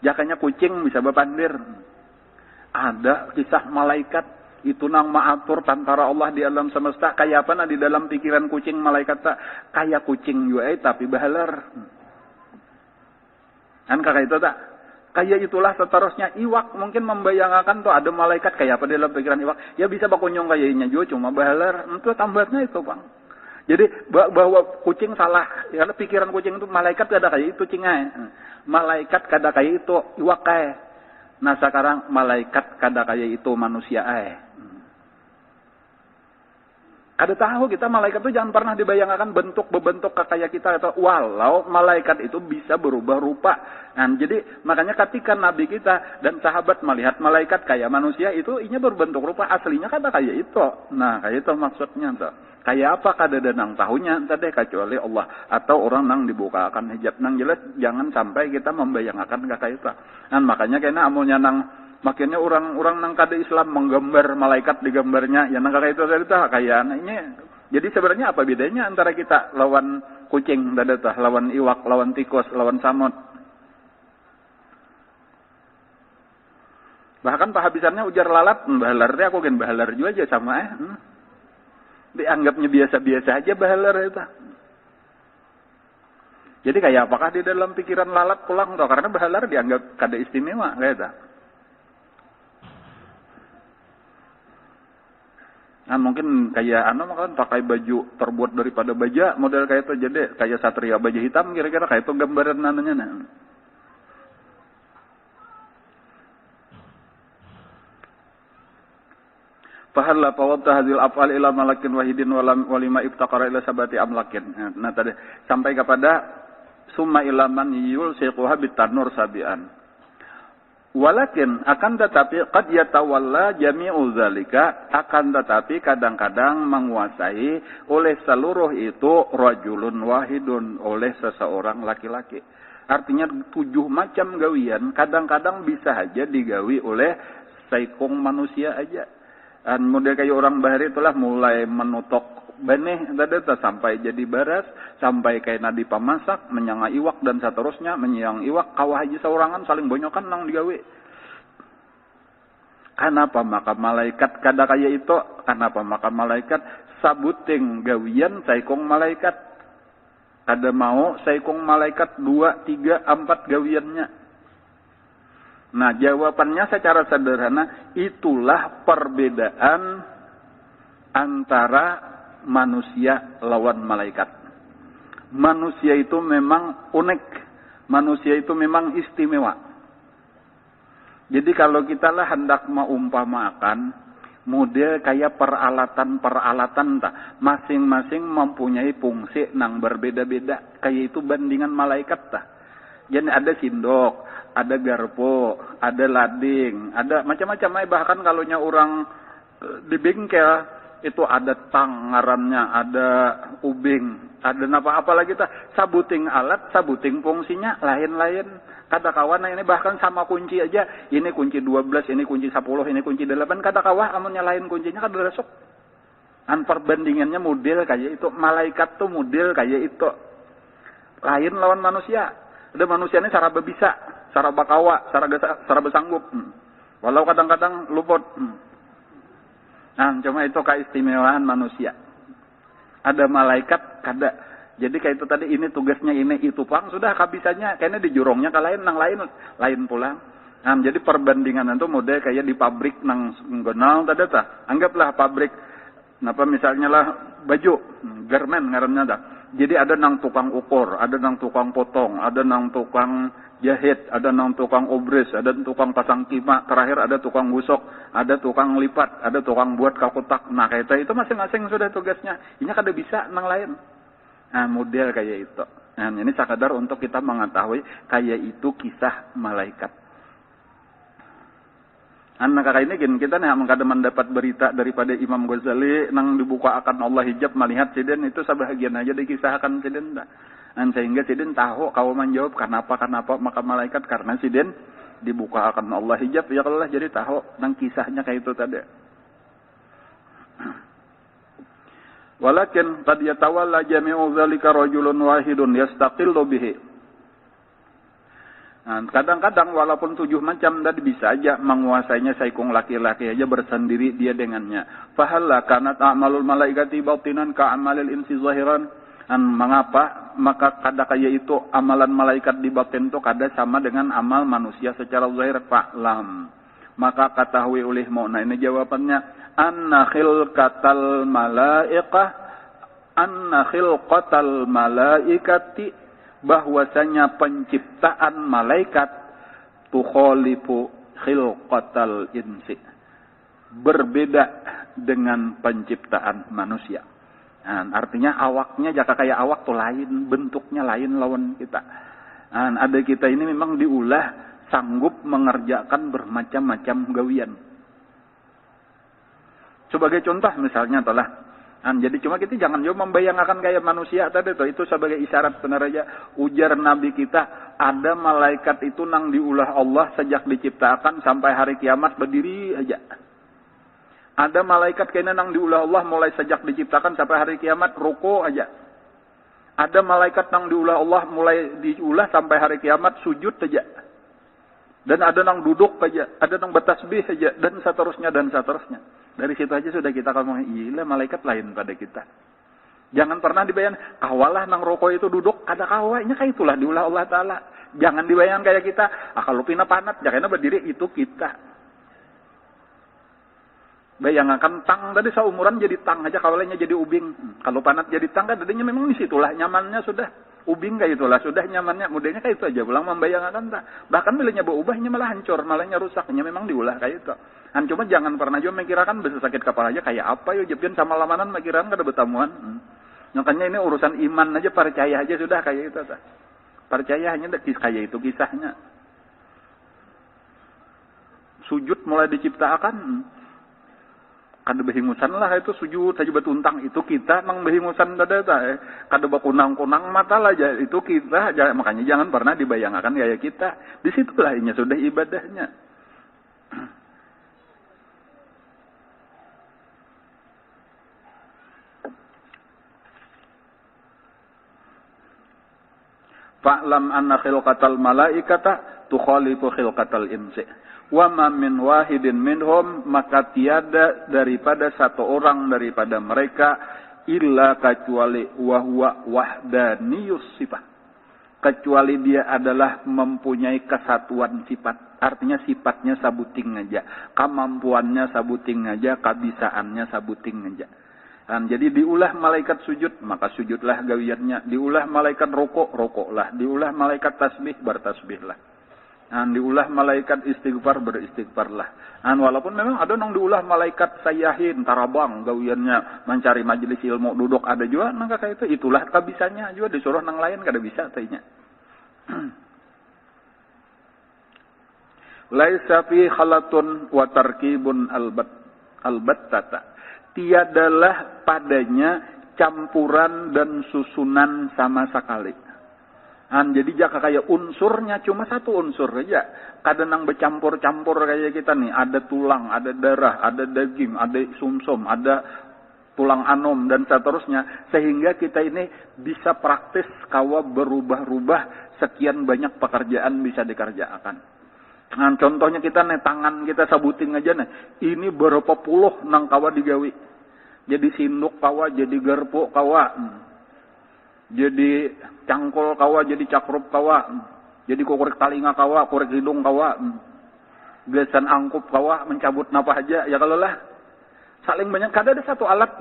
[SPEAKER 1] Jakanya kucing bisa bepandir. Ada kisah malaikat itu nang maatur tantara Allah di alam semesta kayak apa di dalam pikiran kucing malaikat tak kayak kucing juga tapi bahalar. Kan kakak itu tak kayak itulah seterusnya iwak mungkin membayangkan tuh ada malaikat kayak apa dalam pikiran iwak ya bisa bakunyong kayaknya juga cuma bahalar itu tambatnya itu bang. Jadi bahwa kucing salah ya pikiran kucing itu malaikat kada kayak itu cingai malaikat kada kayak itu iwak kayak nah sekarang malaikat kada kayak itu manusia Kada tahu kita malaikat itu jangan pernah dibayangkan bentuk kayak kita atau walau malaikat itu bisa berubah rupa. Nah, jadi makanya ketika nabi kita dan sahabat melihat malaikat kayak manusia itu inya berbentuk rupa aslinya kada kayak itu. Nah, kayak itu maksudnya tuh. Kayak apa kada ada nang tahunya tadi kecuali Allah atau orang nang dibukakan hijab nang jelas jangan sampai kita membayangkan kayak itu. Nah, makanya kayaknya amunnya nang makanya orang nang kada Islam menggambar malaikat di gambarnya ya nang kayak itu kayak ini jadi sebenarnya apa bedanya antara kita lawan kucing tah lawan iwak lawan tikus lawan samut bahkan pahabisannya ujar lalat bahalarnya aku kan bahalar juga aja sama dianggapnya biasa-biasa aja bahalar itu jadi kayak apakah di dalam pikiran lalat pulang toh karena bahalar dianggap kada istimewa kayak itu. Nah, mungkin kayak kan pakai baju terbuat daripada baja model kayak itu jadi kayak satria baja hitam kira-kira kayak itu gambaran ananya nah. Fahalla fawabta hadhil af'al ila malakin wahidin walima ibtaqara ila sabati amlakin. Nah tadi sampai kepada summa ilaman yul syaiquha bitanur sabian. Walakin akan tetapi qad yatawalla jami'u zalika akan tetapi kadang-kadang menguasai oleh seluruh itu rajulun wahidun oleh seseorang laki-laki. Artinya 7 macam gawian kadang-kadang bisa aja digawi oleh saikong manusia aja. Dan model kayak orang bahari itulah mulai menutok benih tadi sampai jadi baras sampai kayak nadi pamasak menyanga iwak dan seterusnya menyang iwak kawah aja seorangan saling bonyokan nang digawe kenapa maka malaikat kada kaya itu kenapa maka malaikat sabuting gawian saikong malaikat kada mau saikong malaikat 2, 3, 4 gawiannya. Nah jawabannya secara sederhana itulah perbedaan antara manusia lawan malaikat. Manusia itu memang unik. Manusia itu memang istimewa. Jadi kalau kita lah hendak mengumpamakan model kayak peralatan-peralatan tak masing-masing mempunyai fungsi nang berbeda-beda. Kayak itu bandingan malaikat tak. Jadi ada sindok, ada garpo, ada lading, ada macam-macam. Bahkan kalau orang di bengkel itu ada tang ngarannya, ada ubing, ada apa lagi tah sabuting alat, sabuting fungsinya lain-lain. Kata kawan ini bahkan sama kunci aja, ini kunci 12, ini kunci 10, ini kunci 8, kata kawan amunnya lain kuncinya kada resok. An perbandingannya model kayak itu, malaikat tuh model kayak itu. Lain lawan manusia. Ada manusia ini cara bisa, cara bakawa, cara bersanggup. Walau kadang-kadang luput. Nah, cuma itu keistimewaan manusia. Ada malaikat, kada. Jadi kayak itu tadi, ini tugasnya ini, itu pang. Sudah kehabisannya, kayaknya di jurongnya ke lain, nang lain pulang. Nah, jadi perbandingan itu model kayak di pabrik nang gonal tadi ta. Anggaplah pabrik, misalnya lah baju, garment ngarannya dah. Jadi ada nang tukang ukur, ada nang tukang potong, ada nang tukang jahit, ada nang tukang obres, ada tukang pasang kima, terakhir ada tukang gusok, ada tukang lipat, ada tukang buat kakotak. Nah kayak itu masing-masing sudah tugasnya. Ini kada bisa nang lain. Nah model kayak itu. Nah ini sekadar untuk kita mengetahui kayak itu kisah malaikat. Anak kakak ini kita nih mengkada mendapat berita daripada Imam Ghazali nang dibuka akan Allah hijab melihat sidin itu sebahagian aja dikisahkan sidin. Dan sehingga sidin tahu kau menjawab kenapa maka malaikat karena sidin dibuka akan Allah hijab ya kalau jadi tahu nang kisahnya kayak itu tadi. Walakin qad yatawalla jami'u dzalika rajulun wahidun yastaqillu bihi. Nah, kadang-kadang walaupun 7 macam tadi bisa aja menguasainya saikung laki-laki aja bersendiri dia dengannya. Fahalla kanat a'malul malaikati batinan ka amalil insi zahiran. Mengapa? Maka kada kaya itu amalan malaikat di batin itu kada sama dengan amal manusia secara zahir. Fa'lam. Maka ketahui olehmu. Nah ini jawabannya. Anna khilqatal malaikati bahwasanya penciptaan malaikat tukhalifu khilqatal insi. Berbeda dengan penciptaan manusia. Nah, artinya awaknya jaka kayak awak tuh lain, bentuknya lain lawan kita. Nah, ada kita ini memang diulah sanggup mengerjakan bermacam-macam gawian. Sebagai contoh misalnya adalah, jadi cuma kita jangan juga membayangkan kayak manusia tadi tuh, itu sebagai isyarat benar aja. Ujar Nabi kita, ada malaikat itu nang diulah Allah sejak diciptakan sampai hari kiamat berdiri aja. Ada malaikat kena nang diulah Allah mulai sejak diciptakan sampai hari kiamat ruku aja. Ada malaikat nang diulah Allah mulai diulah sampai hari kiamat sujud aja. Dan ada nang duduk aja, ada nang bertasbih aja, dan seterusnya dan seterusnya. Dari situ aja sudah kita ngomong, iya malaikat lain pada kita. Jangan pernah dibayang, kawalah nang rokok itu duduk, ada kawanya kayak itulah diulah Allah Ta'ala. Jangan dibayang kayak kita, kalau pina panat, jangan berdiri itu kita. Bayangkan tang tadi seumuran jadi tang aja, kawalnya jadi ubing. Kalau panat jadi tang kan tadinya memang di situlah nyamannya sudah. Ubing kayak itulah sudah nyamannya, mudahnya kayak itu aja. Pulang membayangkan tak. Bahkan bilanya berubahnya malah hancur, malahnya rusaknya memang diulah kayak itu. Cuma jangan pernah juga mikirkan bisa sakit kepala aja kayak apa yo jepin sama lamanan mikiran kada bertamuan. Makanya ini urusan iman aja, percaya aja sudah kayak itu tak. Percaya hanya kayak itu kisahnya. Sujud mulai diciptakan kada behingusan lah itu sujud saja betuntang itu kita nang behingusan dada kada bakunang-kunang mata lah itu kita makanya jangan pernah dibayangkan kayak kita di situlah ini sudah ibadahnya. Fa'lam anna khilqatal malaikata tukhalifu khilqatal insi. Wa ma min wahidin minhum, maka tiada daripada satu orang daripada mereka illa kecuali wa huwa wahdaniyus sifat. Kecuali dia adalah mempunyai kesatuan sifat. Artinya sifatnya sabuting aja, kemampuannya sabuting aja, kebisaannya sabuting aja. Jadi diulah malaikat sujud, maka sujudlah gawiannya. Diulah malaikat rokok, rokoklah. Diulah malaikat tasbih, bertasbihlah. Diulah malaikat istighfar, beristighfarlah. Walaupun memang ada yang diulah malaikat sayahin, tarabang, gawiannya mencari majelis ilmu, duduk ada juga, nang kayak itu, itulah kabisanya juga disuruh nang lain kada bisa tanya. Laisa fi khalatun wa tarkibun albattata. Tiadalah padanya campuran dan susunan sama sekali. Jadi jaka kayak unsurnya cuma satu unsur aja. Kadang nang bercampur-campur kayak kita nih. Ada tulang, ada darah, ada daging, ada sumsum, ada tulang anom dan seterusnya. Sehingga kita ini bisa praktis kawa berubah-ubah sekian banyak pekerjaan bisa dikerjakan. Contohnya kita nih tangan kita sabuting aja nih. Ini berapa puluh nang kawa digawi. Jadi sinduk kawa, jadi garpu kawa. Jadi cangkol kawa, jadi cakrup kawa, jadi korek talinga kawa, korek hidung kawa, gesan angkup kawa, mencabut napa aja, ya kalau lah saling banyak. Kada ada satu alat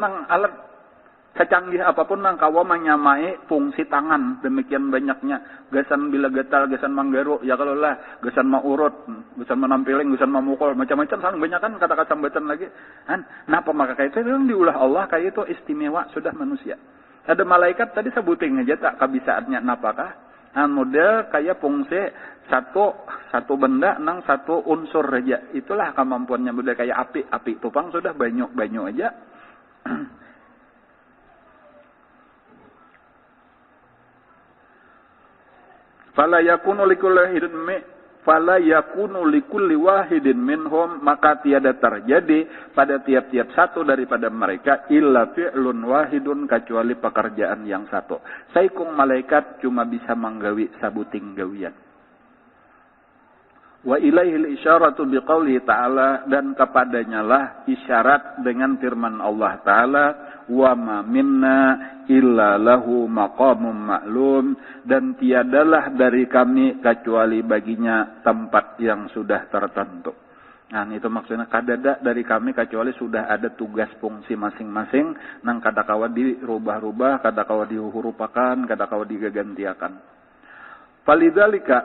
[SPEAKER 1] secanggih apapun nang kawa menyamai fungsi tangan demikian banyaknya. Gesan bila getal, gesan manggaru, ya kalau lah gesan maurut, gesan menampiling, gesan memukul, macam-macam saling banyak kan kata-kata sambatan lagi. Napa maka kayak itu memang diulah Allah kayak itu istimewa sudah manusia. Ada malaikat tadi sebuting aja tak kebisaannya napakah? Model kayak fungsi satu benda nang satu unsur aja. Itulah kemampuannya model kayak api tupang sudah banyak aja. Fala yakunu likulli hidin fala yakunu likulli wahidin minhum, maka tiada terjadi pada tiap-tiap satu daripada mereka illa fi'lun wahidun, kecuali pekerjaan yang satu. Saikung malaikat cuma bisa manggawi sabuting gawian. Wa ilaihil isyaratu biqaulihi ta'ala, dan kepadanya lah isyarat dengan firman Allah Ta'ala, wa ma minna illa lahu maqamun ma'lum, dan tiadalah dari kami kecuali baginya tempat yang sudah tertentu. Nah, itu maksudnya kadada dari kami kecuali sudah ada tugas fungsi masing-masing, nang kadakawa dirubah-rubah, kadakawa dihurupakan, kadakawa digagantiakan. Falidzalika,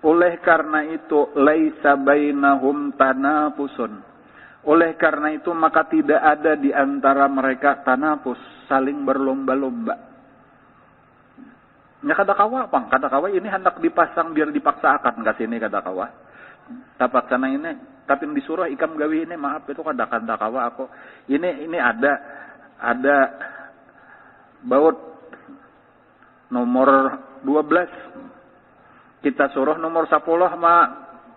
[SPEAKER 1] oleh karena itu, laisa bainahum tanafusun. Oleh karena itu maka tidak ada di antara mereka tanafus, saling berlomba-lomba. Ya kadakawa, Bang. Kadakawa ini hendak dipasang biar dipaksakan ke sini kadakawa. Tapak sana ini, tapi disuruh ikam gawi ini, maaf itu kadakawa aku. Ini ada baut nomor 12. Kita suruh nomor 10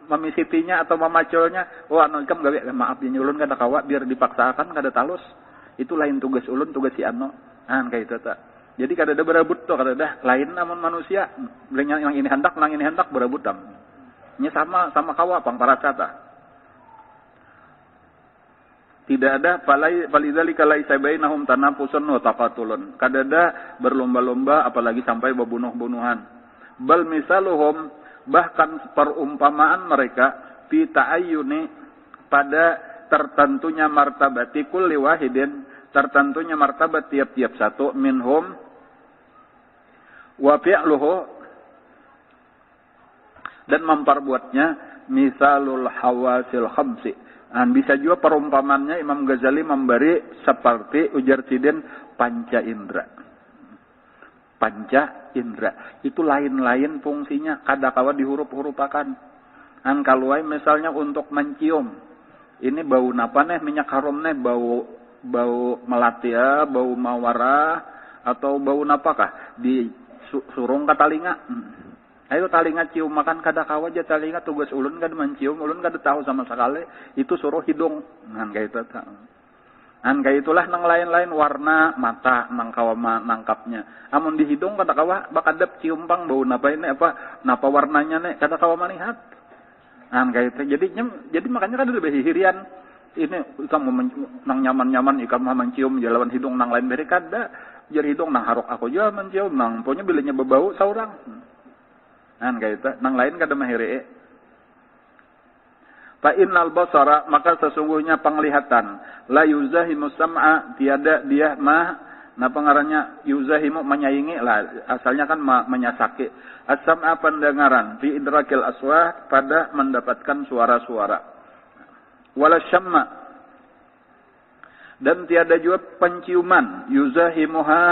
[SPEAKER 1] memisitinya atau memaculnya. Oh, anu ikam gawe maaf ya ulun kada kawa biar dipaksakan kada talus. Itu lain tugas ulun, tugas si anu. Nah, kayak itu tak. Jadi kada ada berebut tuh, kada ada lain namun manusia. Yang ini hendak, yang ini hendak berebut tam. Ini sama kawa pang para sata. Tidak ada falidzalika laisa bainahum tanafusun wa taqatulun. Kada ada berlomba-lomba apalagi sampai berbunuh-bunuhan. Bal misaluhum, bahkan perumpamaan mereka fi ta'ayyuni, pada tertentunya martabati kulli wahidin, tertentunya martabat tiap-tiap satu, minhum wa fi'luhu, dan memperbuatnya misalul hawasil khamsi. Dan bisa juga perumpamannya Imam Ghazali memberi seperti ujar sidin panca indra. Panca indra itu lain-lain fungsinya, kadakawa dihurup-hurupakan. An kaluai misalnya untuk mencium, ini bau napa nih, minyak harum nih, bau melatia, bau mawara, atau bau napakah disurung ke talinga. Ayo talinga cium makan kadakawa aja talinga, tugas ulun kada mencium, ulun kada tahu sama sekali, itu suruh hidung. Kayak itu. Kayak itulah nang lain-lain warna mata nang kawa nangkapnya. Amun di hidung kata kawa bakadap cium pang bau napa ini apa napa warnanya nih kata kawa melihat. Kayak itu. Jadi makanya kan lebih hirian ini ikam nang nyaman-nyaman ikam mencium jalan hidung nang lain beri kada. Jar hidung nang harok aku juga mencium nang punya bilanya bebau saurang. Kayak itu. Nang lain kada mahiri. Fa innal basara, maka sesungguhnya penglihatan, la yuzahimu sam'a, tiada dia napa ngarannya yuzahimu, menyaingi lah, asalnya kan menyasaki. As-sam'a pendengaran, fi idrakil aswat, pada mendapatkan suara-suara. Wala syamma, dan tiada juga penciuman, yuzahimuha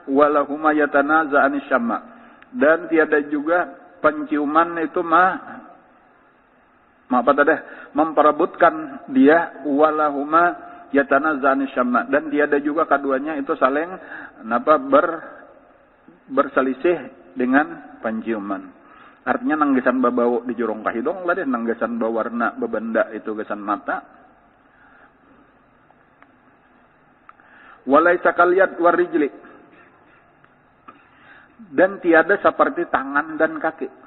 [SPEAKER 1] walahuma yatanaza'ani syamma, dan tiada juga penciuman itu memperebutkan dia walahuma yatanazani syamma, dan tiada juga keduanya itu saling berselisih dengan penciuman. Artinya nanggesan babau di jurung kahidong lah deh, nanggesan bawarna bebenda itu gesan mata. Walaisa kaliyat warijli, dan tiada seperti tangan dan kaki.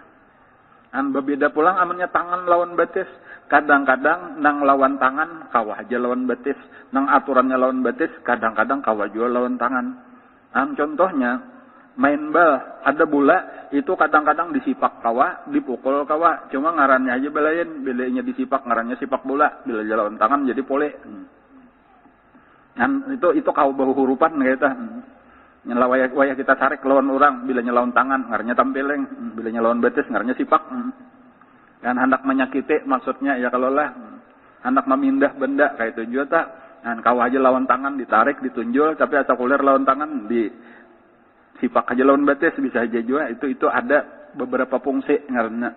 [SPEAKER 1] Berbeda pulang amannya tangan lawan betis. Kadang-kadang nang lawan tangan kawah aja lawan betis. Nang aturannya lawan betis, kadang-kadang kawah juga lawan tangan. Contohnya main bal, ada bola itu kadang-kadang disipak kawah, dipukul kawah. Cuma ngarannya aja belain, bilanya disipak, ngarannya sipak bola. Bila lawan tangan jadi pole. Itu kau bahu hurupan gitu. Wayah kita tarik lawan orang, bilanya lawan tangan, ngarannya tampileng, bilanya lawan betis, ngarannya sipak. Dan hendak menyakiti maksudnya ya kalau lah hendak memindah benda kayak itu juga tak. Dan kau aja lawan tangan ditarik, ditunjul, tapi asal kuler lawan tangan di sipak aja lawan betis bisa aja juga. Itu ada beberapa fungsi ngarannya.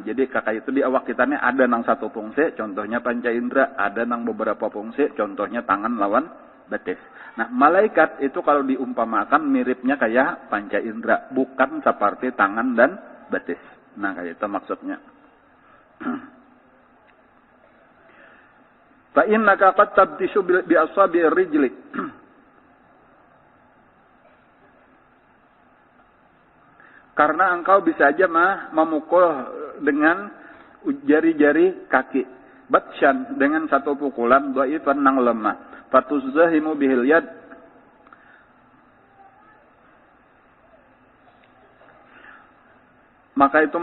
[SPEAKER 1] Jadi kakak itu di awak kita nih ada nang satu fungsi, contohnya panca indera, ada nang beberapa fungsi, contohnya tangan lawan betis. Nah, malaikat itu kalau diumpamakan miripnya kayak panca indera, bukan seperti tangan dan betis. Nah, kayak itu maksudnya. Fa innaka qad tabtishu bi asabi'ir rijli. Karena engkau bisa aja memukul dengan jari-jari kaki. Batsyan, dengan satu pukulan, dhaifan nang lemah. Fatuzzahimu bihil yad. Maka itu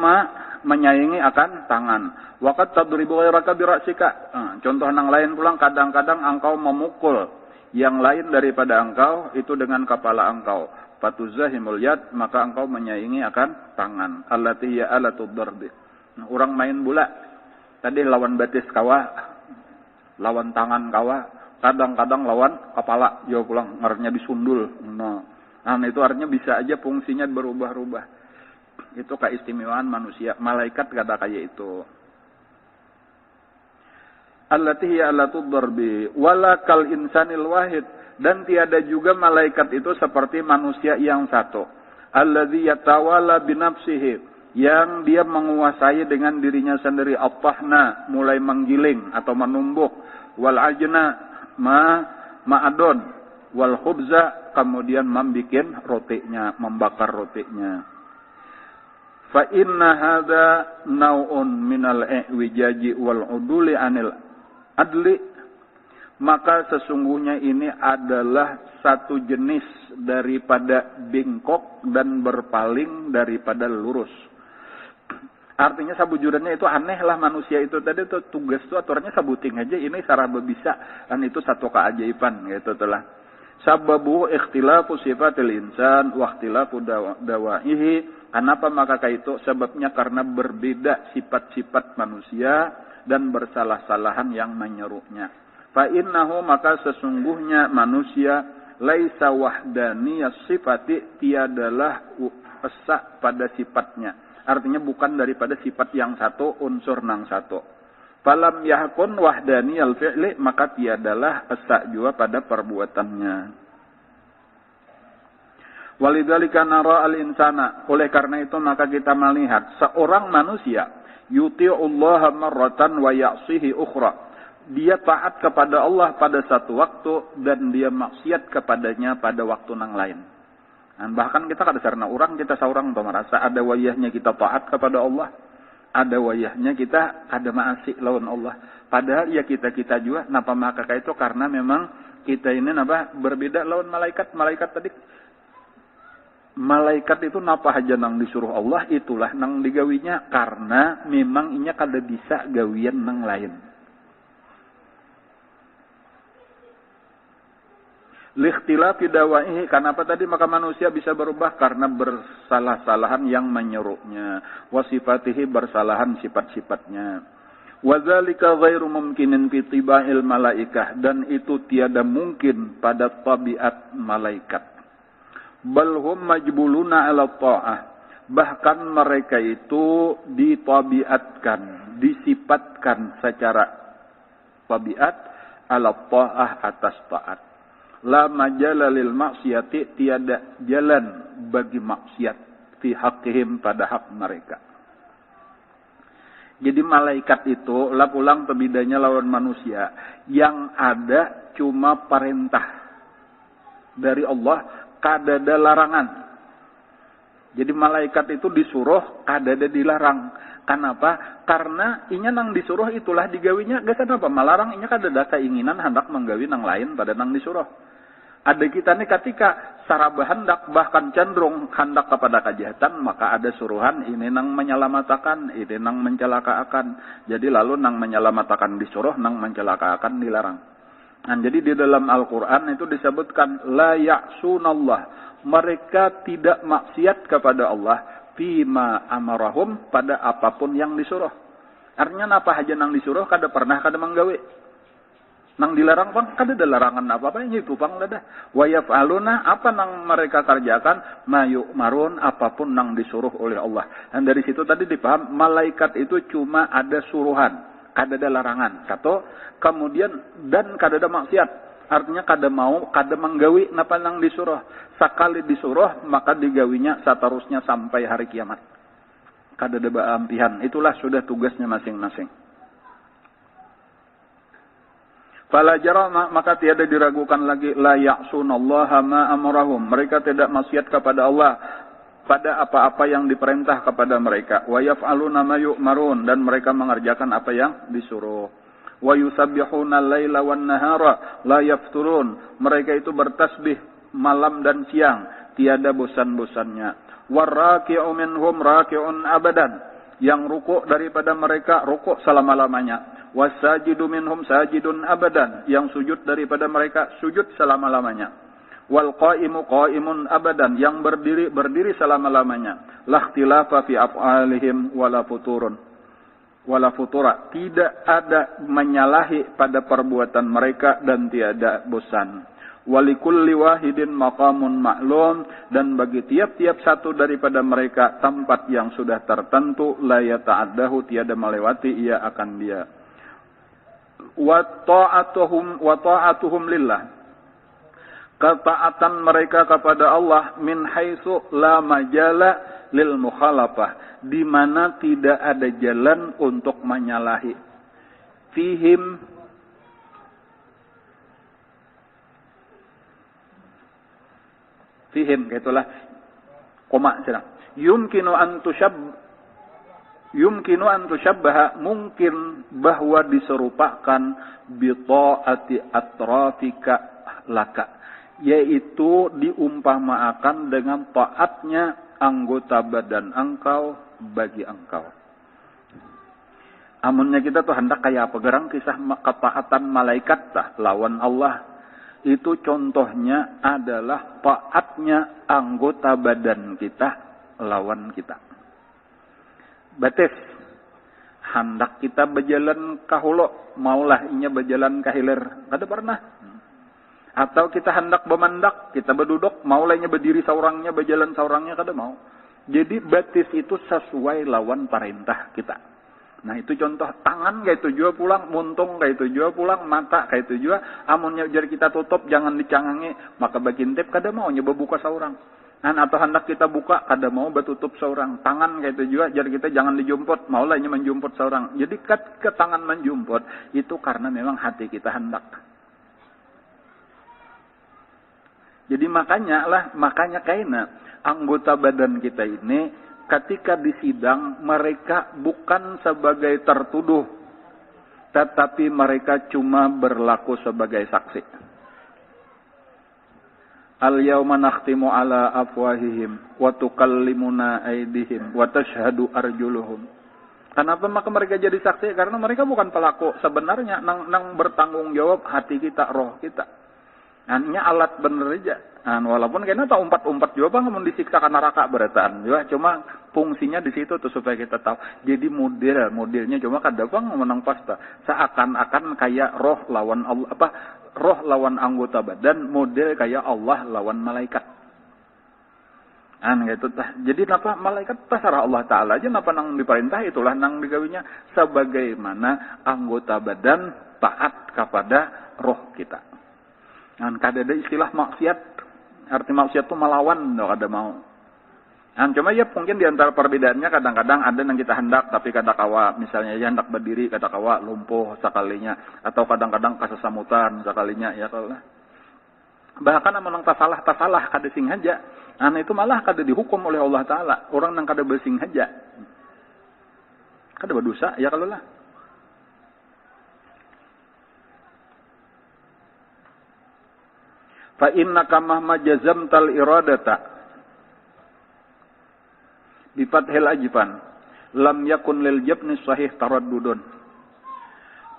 [SPEAKER 1] menyaingi akan tangan. Waqad tadribu ghairaka bi ra'sika. Contoh nang lain pulang, kadang-kadang engkau memukul yang lain daripada engkau itu dengan kepala engkau. Fatuzahimul yad, maka engkau menyaingi akan tangan. Allati hiya alatud darbi. Orang main bola, tadi lawan batis kawa, lawan tangan kawa, kadang-kadang lawan kepala, jauh pulang ngarnya disundul. Nah, itu artinya bisa aja fungsinya berubah-ubah. Itu keistimewaan manusia. Malaikat kada kayak itu. Allati hiya alatud darbi wala kal insanil wahid. Dan tiada juga malaikat itu seperti manusia yang satu. Alladzi yatawala binafsihi, yang dia menguasai dengan dirinya sendiri. At-tahna, mulai menggiling atau menumbuk. Wal ajna, ma'adon. Wal khubza, kemudian membikin rotinya, membakar rotinya. Fa inna hadza nau'un minal i'wijaji wal uduli anil adli. Maka sesungguhnya ini adalah satu jenis daripada bengkok dan berpaling daripada lurus. Artinya sabujurannya itu aneh lah manusia itu. Tadi itu tugas itu aturnya sabuting aja. Ini cara bisa. Dan itu satu keajaiban. Gitu telah. Sababu ikhtilafu sifatil insan wa ikhtilafu dawaihi. Kenapa maka itu? Sebabnya karena berbeda sifat-sifat manusia dan bersalah-salahan yang menyerunya. Fa innahu, maka sesungguhnya manusia laisa wahdaniyas sifati, tiadalah esa pada sifatnya. Artinya bukan daripada sifat yang satu, unsur nang satu. Falam yahkun wahdaniyal fi'li, maka tiadalah esa juga pada perbuatannya. Walidzalika nara al-insana, oleh karena itu maka kita melihat seorang manusia yuti'ullaha marratan wa ya'sihi ukhra. Dia taat kepada Allah pada satu waktu dan dia maksiat kepadanya pada waktu nang lain. Dan bahkan kita kada sarana orang, kita seorang tuh merasa ada wayahnya kita taat kepada Allah, ada wayahnya kita ada maasi lawan Allah. Padahal ya kita juga napa maka itu karena memang kita ini napa berbeda lawan malaikat. Malaikat itu napa aja nang disuruh Allah itulah nang digawinya, karena memang inya kada bisa gawian nang lain. Likhtilafi dawaihi, kenapa tadi maka manusia bisa berubah? Karena bersalah-salahan yang menyerupnya. Wasifatihi, bersalahan sifat-sifatnya. Wadzalika ghairu mumkinin fi tibail malaikah, dan itu tiada mungkin pada tabiat malaikat. Bal hum majbuluna ala ta'ah, bahkan mereka itu ditabiatkan, disifatkan secara tabiat ala ta'ah, atas taat. La majala lil maksiati, tiada jalan bagi maksiat fi haqqihim, pada hak mereka. Jadi malaikat itu lah pulang pembedanya lawan manusia, yang ada cuma perintah dari Allah, kada ada larangan. Jadi malaikat itu disuruh, kada ada dilarang. Kenapa? Karena inya nang disuruh itulah digawinya. Gak kenapa malarang, inya kada ada keinginan hendak menggawi nang lain pada nang disuruh. Ada kita nih ketika saraba hendak bahkan cenderung hendak kepada kejahatan, maka ada suruhan ini nang menyelamatkan, ini nang mencelakakan. Jadi lalu nang menyelamatkan disuruh, nang mencelakakan dilarang. Nah, jadi di dalam Al-Quran itu disebutkan la ya'sunallah, mereka tidak maksiat kepada Allah fima amarahum, pada apapun yang disuruh. Artinya apa aja nang disuruh kada pernah kada menggawe. Nang dilarang pang kada ada larangan apa-apa, itu pang ada. Wa yaf'aluna, apa nang mereka kerjakan, mayu marun, apapun nang disuruh oleh Allah. Dan dari situ tadi dipaham malaikat itu cuma ada suruhan, kada ada larangan. Satu, kemudian dan kada ada maksiat. Artinya kada mau, kada menggawi napa nang disuruh. Sekali disuruh maka digawinya seterusnya sampai hari kiamat. kada ada baampihan. Itulah sudah tugasnya masing-masing. Fala jarama, maka tiada diragukan lagi, la ya'sunallaha ma amarahum. Mereka tidak maksiat kepada Allah pada apa-apa yang diperintah kepada mereka. Wa yaf'aluna ma yu'marun, dan mereka mengerjakan apa yang disuruh. Wa yusabbihuna al-laila wan nahara la yafturun. Mereka itu bertasbih malam dan siang, tiada bosan-bosannya. Warraki'u minhum raki'un abadan. Yang rukuk daripada mereka rukuk selama-lamanya. Wasajidu minhum sajidun abadan. Yang sujud daripada mereka sujud selama-lamanya. Wal qaimu qaimun abadan. Yang berdiri berdiri selama-lamanya. La ikhtilafa fi af'alihim wala futurun. Wala futura. Tidak ada menyalahi pada perbuatan mereka dan tiada bosan. Walikulli wahidin maqamun ma'lum, dan bagi tiap-tiap satu daripada mereka tempat yang sudah tertentu, la yata'addahu, tiada melewati ia akan dia. Wa ta'atuhum lillah, ketaatan mereka kepada Allah, min haitsu la majala lil mukhalafah, di mana tidak ada jalan untuk menyalahi. Fihim itulah koma sedang. Yumkinu an tusyabbaha, mungkin bahwa diserupakan bi ta'ati atrafika laka, yaitu diumpamakan dengan taatnya anggota badan engkau bagi engkau. Amunnya kita tuh hendak kayak apa gerang kisah ketaatan malaikat tah lawan Allah. Itu contohnya adalah taatnya anggota badan kita lawan kita. Batis, hendak kita berjalan kahulo, maulah inya berjalan kahilir, kada pernah. Atau kita hendak bemandak, kita berduduk, maulah inya berdiri saurangnya, berjalan saurangnya, kada mau. Jadi batis itu sesuai lawan perintah kita. Nah itu contoh, tangan kayak itu juga pulang, muntung kayak itu juga pulang, mata kayak itu juga. Amunnya jari kita tutup, jangan dicangangi, maka bagintip kada mau nyoba buka saurang. Atau hendak kita buka, kada mau batutup saurang. Tangan kayak itu juga, jari kita jangan dijumput, maulah ini menjumput saurang. Jadi ke tangan menjumput, itu karena memang hati kita hendak. Jadi makanya kaina anggota badan kita ini, ketika di sidang, mereka bukan sebagai tertuduh, tetapi mereka cuma berlaku sebagai saksi. Al-yawma nakhtimu ala afwahihim wa tukallimuna aydihim wa tashhadu arjuluhum. Kenapa maka mereka jadi saksi? Karena mereka bukan pelaku sebenarnya, nang bertanggung jawab hati kita, roh kita. Hanya alat bener aja. Walaupun kayaknya tak umpat-umpat juga bang, mau disiksa karena neraka berataan juga. Cuma fungsinya di situ tuh supaya kita tahu. Jadi modelnya cuma kada bang menang pasta. Seakan-akan kayak roh lawan Allah, roh lawan anggota badan, model kayak Allah lawan malaikat. Gitu tah. Jadi napa malaikat terserah Allah Taala aja, napa nang diperintah itulah nang digawinya, sebagaimana anggota badan taat kepada roh kita. Kada ada istilah maksiat. Arti maksiat itu melawan, kada mau. Cuma ya mungkin di antara perbedaannya kadang-kadang ada yang kita hendak tapi kada kawa, misalnya ya hendak berdiri kada kawa, lumpuh sekalinya, atau kadang-kadang kasasamutan sekalinya ya kalau. Bahkan amun tasalah kada sing haja. Itu malah kada dihukum oleh Allah Taala. Orang nang kada bersing haja. Kada berdosa ya kalau lah. Fa innaka mahma jazamtal iradata bi fathil ajfan lam yakun lil jabni sahih taraddudun.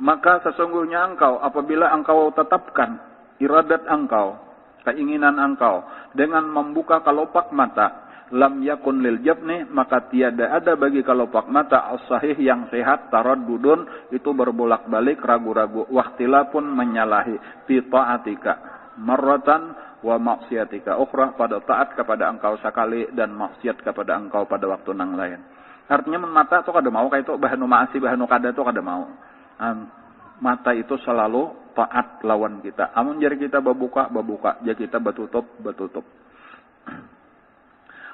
[SPEAKER 1] Maka sesungguhnya engkau apabila engkau tetapkan iradat engkau, keinginan engkau dengan membuka kelopak mata, lam yakun lil jabni, maka tiada ada bagi kelopak mata as-sahih yang sehat taraddudun, itu berbolak-balik ragu-ragu, waqtilapun menyalahi fi ta'atika marratan wa maksiatika ukhra, pada taat kepada engkau sekali dan maksiat kepada engkau pada waktu nang lain. Artinya mata tu kada mau kayak itu bahanu maasi bahanu kada tu kada mau. Mata itu selalu taat lawan kita. Amun jari kita babuka, jari kita batutup.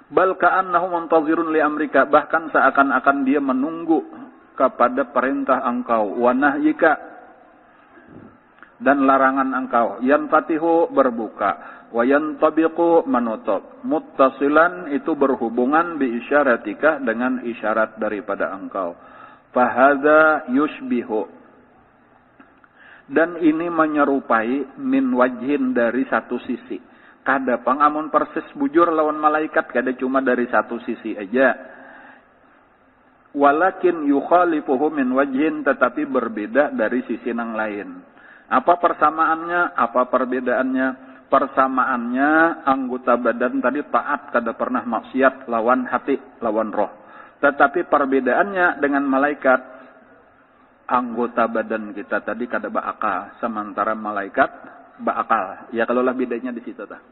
[SPEAKER 1] Bal ka'annahu muntazirun li amrika, bahkan seakan-akan dia menunggu kepada perintah engkau, wa nahyika, dan larangan engkau, yanfatihu berbuka, wa yantabiqu menutup, muttasilan itu berhubungan bi isyaratika dengan isyarat daripada engkau. Fahadza yushbihu, dan ini menyerupai min wajhin dari satu sisi. Kada pangamun persis bujur lawan malaikat, kada cuma dari satu sisi aja. Walakin yukhalifuhu min wajhin, tetapi berbeda dari sisi yang lain. Apa persamaannya? Apa perbedaannya? Persamaannya anggota badan tadi taat, kada pernah maksiat lawan hati, lawan roh. Tetapi perbedaannya dengan malaikat, anggota badan kita tadi kada beakal, sementara malaikat beakal. Ya kalau lah bedanya di situ tah.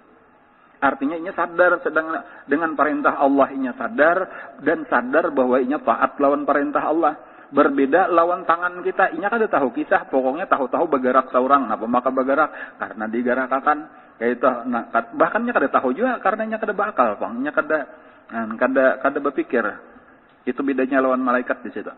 [SPEAKER 1] Artinya inya sadar sedang dengan perintah Allah, inya sadar dan sadar bahwa inya taat lawan perintah Allah. Berbeda lawan tangan kita, inya kada tahu kisah, pokoknya tahu-tahu bergerak seorang. Napa maka bergerak? Karena digerakkan. Kayak itu, nah, bahkan nya kada tahu juga karena nya kada beakal, pang. Nya kada berpikir. Itu bedanya lawan malaikat di situ.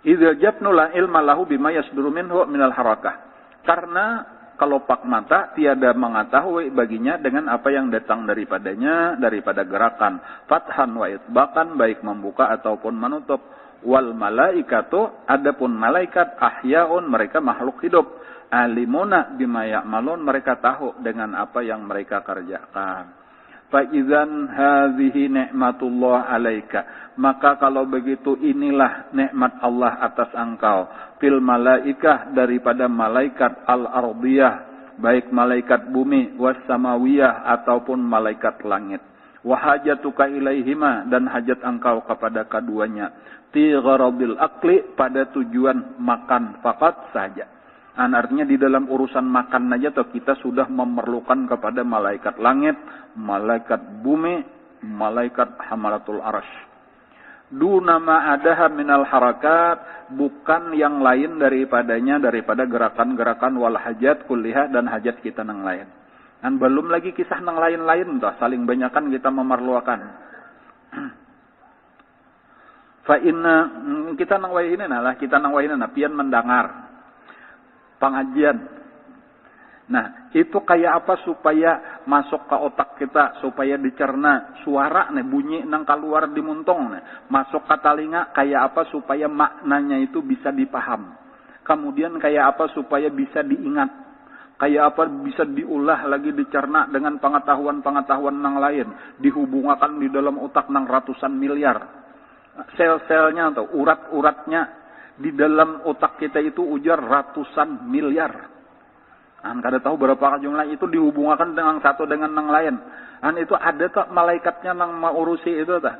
[SPEAKER 1] Idza jabnu la ilma lahu bima yasduru minhu minal harakah. Karena kelopak mata tiada mengetahui baginya dengan apa yang datang daripadanya, daripada gerakan. Fathan wa itbaqan, baik membuka ataupun menutup. Wal malaikatu, adapun malaikat, ahyaun, mereka makhluk hidup. Alimuna bima ya'malun, mereka tahu dengan apa yang mereka kerjakan. Fa idzan hadhihi ni'matullah alaika, maka kalau begitu inilah nikmat Allah atas engkau. Fil malaikah, daripada malaikat al-ardiyah, baik malaikat bumi, was samawiyah ataupun malaikat langit. Wa hajatuka ilaihima, dan hajat engkau kepada keduanya. Ti gharabil akli, pada tujuan makan fakat saja. Artinya di dalam urusan makan aja toh kita sudah memerlukan kepada malaikat langit, malaikat bumi, malaikat hamalatul arasy. Duna ma adaha minal harakat, bukan yang lain daripadanya, daripada gerakan-gerakan wal hajat kulliha, dan hajat kita nang lain. Dan belum lagi kisah nang lain-lain toh, saling banyakan kita memerlukan. Fa inna, kita nang wayina lah, kita nang wayina pian mendengar pengajian. Nah, itu kayak apa supaya masuk ke otak kita, supaya dicerna suara nih, bunyi nang keluar di muntong nih, masuk ke telinga, kayak apa supaya maknanya itu bisa dipaham. Kemudian kayak apa supaya bisa diingat. Kayak apa bisa diulah lagi, dicerna dengan pengetahuan-pengetahuan nang lain, dihubungkan di dalam otak nang ratusan miliar. Sel-selnya atau urat-uratnya di dalam otak kita itu ujar ratusan miliar. Kada tahu berapa jumlah itu dihubungkan dengan satu dengan yang lain. Itu ada tak malaikatnya yang mengurusi itu tak?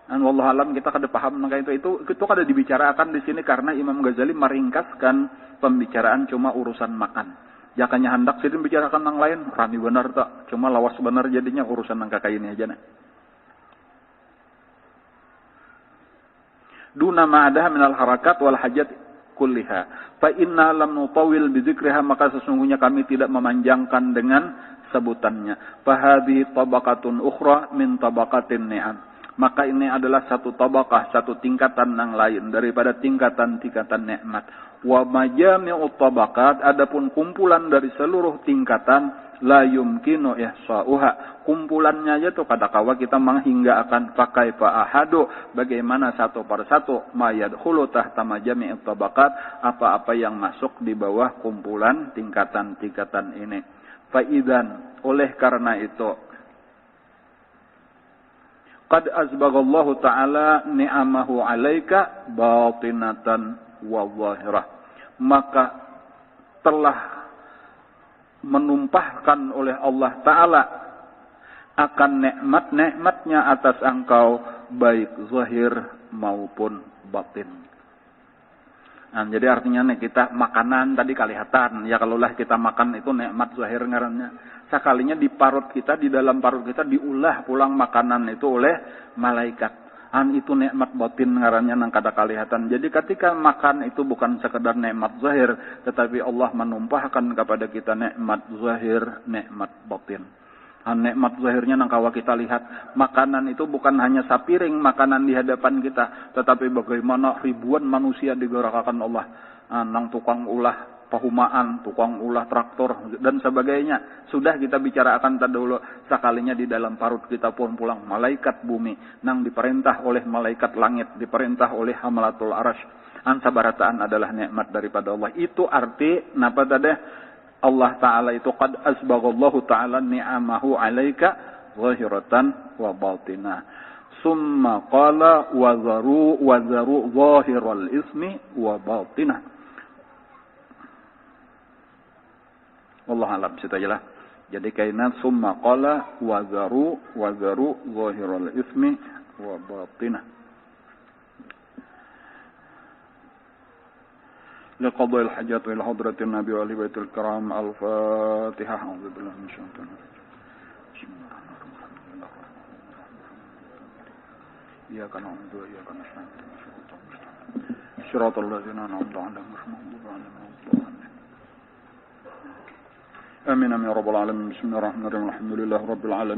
[SPEAKER 1] Wallahu alam, kita kada paham kayak itu kada dibicarakan di sini karena Imam Ghazali meringkaskan pembicaraan cuma urusan makan. Jakanya hendak sih dibicarakan yang lain, rami benar tak? Cuma lawas benar jadinya urusan yang kakak ini aja nah. Duna ma adaha minal harakat wal hajat kulliha. Fa inna lam nutawil bidzikriha, maka sesungguhnya kami tidak memanjangkan dengan sebutannya. Fa hadhihi tabaqatun ukhra min tabaqatin ni'am. Maka ini adalah satu tabaqah, satu tingkatan yang lain daripada tingkatan-tingkatan nikmat. Wa majami'ut tabaqat, adapun kumpulan dari seluruh tingkatan, la yumkinu ihsa'uha. Kumpulannya aja tuh kadakawa kita menghingga akan pakai ahadu, bagaimana satu per satu mayadkhulu tahta majami'ut tabaqat, apa-apa yang masuk di bawah kumpulan tingkatan-tingkatan ini. Faidan, oleh karena itu, qad azbagallahu ta'ala ni'amahu 'alaika batinatan wa zahirah. Maka telah menumpahkan oleh Allah Ta'ala akan nikmat-nikmatnya atas engkau, baik zahir maupun batin. Nah, jadi artinya nih kita makanan tadi kelihatan ya, kalau lah kita makan itu nikmat zahir ngarannya. Sekalinya di parut kita, di dalam parut kita diulah pulang makanan itu oleh malaikat. Itu nikmat batin ngarannya nang kada kalihatan. Jadi ketika makan itu bukan sekedar nikmat zahir, tetapi Allah menumpahkan kepada kita nikmat zahir, nikmat batin. Nikmat zahirnya nang kawa kita lihat, makanan itu bukan hanya sapiring makanan di hadapan kita, tetapi bagaimana ribuan manusia digerakkan Allah, nang tukang ulah pahumaan, tukang ulah traktor dan sebagainya. Sudah kita bicarakan tadi dulu sekalinya di dalam parut kita pun pulang malaikat bumi nang diperintah oleh malaikat langit, diperintah oleh hamalatul arash. Sabarataan adalah nikmat daripada Allah. Itu arti napa tadi Allah Ta'ala itu qad asbaghallahu Ta'ala ni'amahu alaika zahiratan wa batinah. Summa qala wazaru zahiral ismi wa batinah. Allah alam, situ aja lah. Jadi kainat summa qala wazaru zahiral ismi wa batinah. لقضاء الحاجات إلى حضرة النبي وآل بيت الكرام. الفاتحة. أعوذ بالله من الشيطان الرجيم. إياك نعبد وإياك نستعين. صراط الذين أنعمت عليهم غير المغضوب عليهم ولا الضالين. آمين يا رب العالمين. بسم الله الرحمن الرحيم. الحمد لله رب العالمين.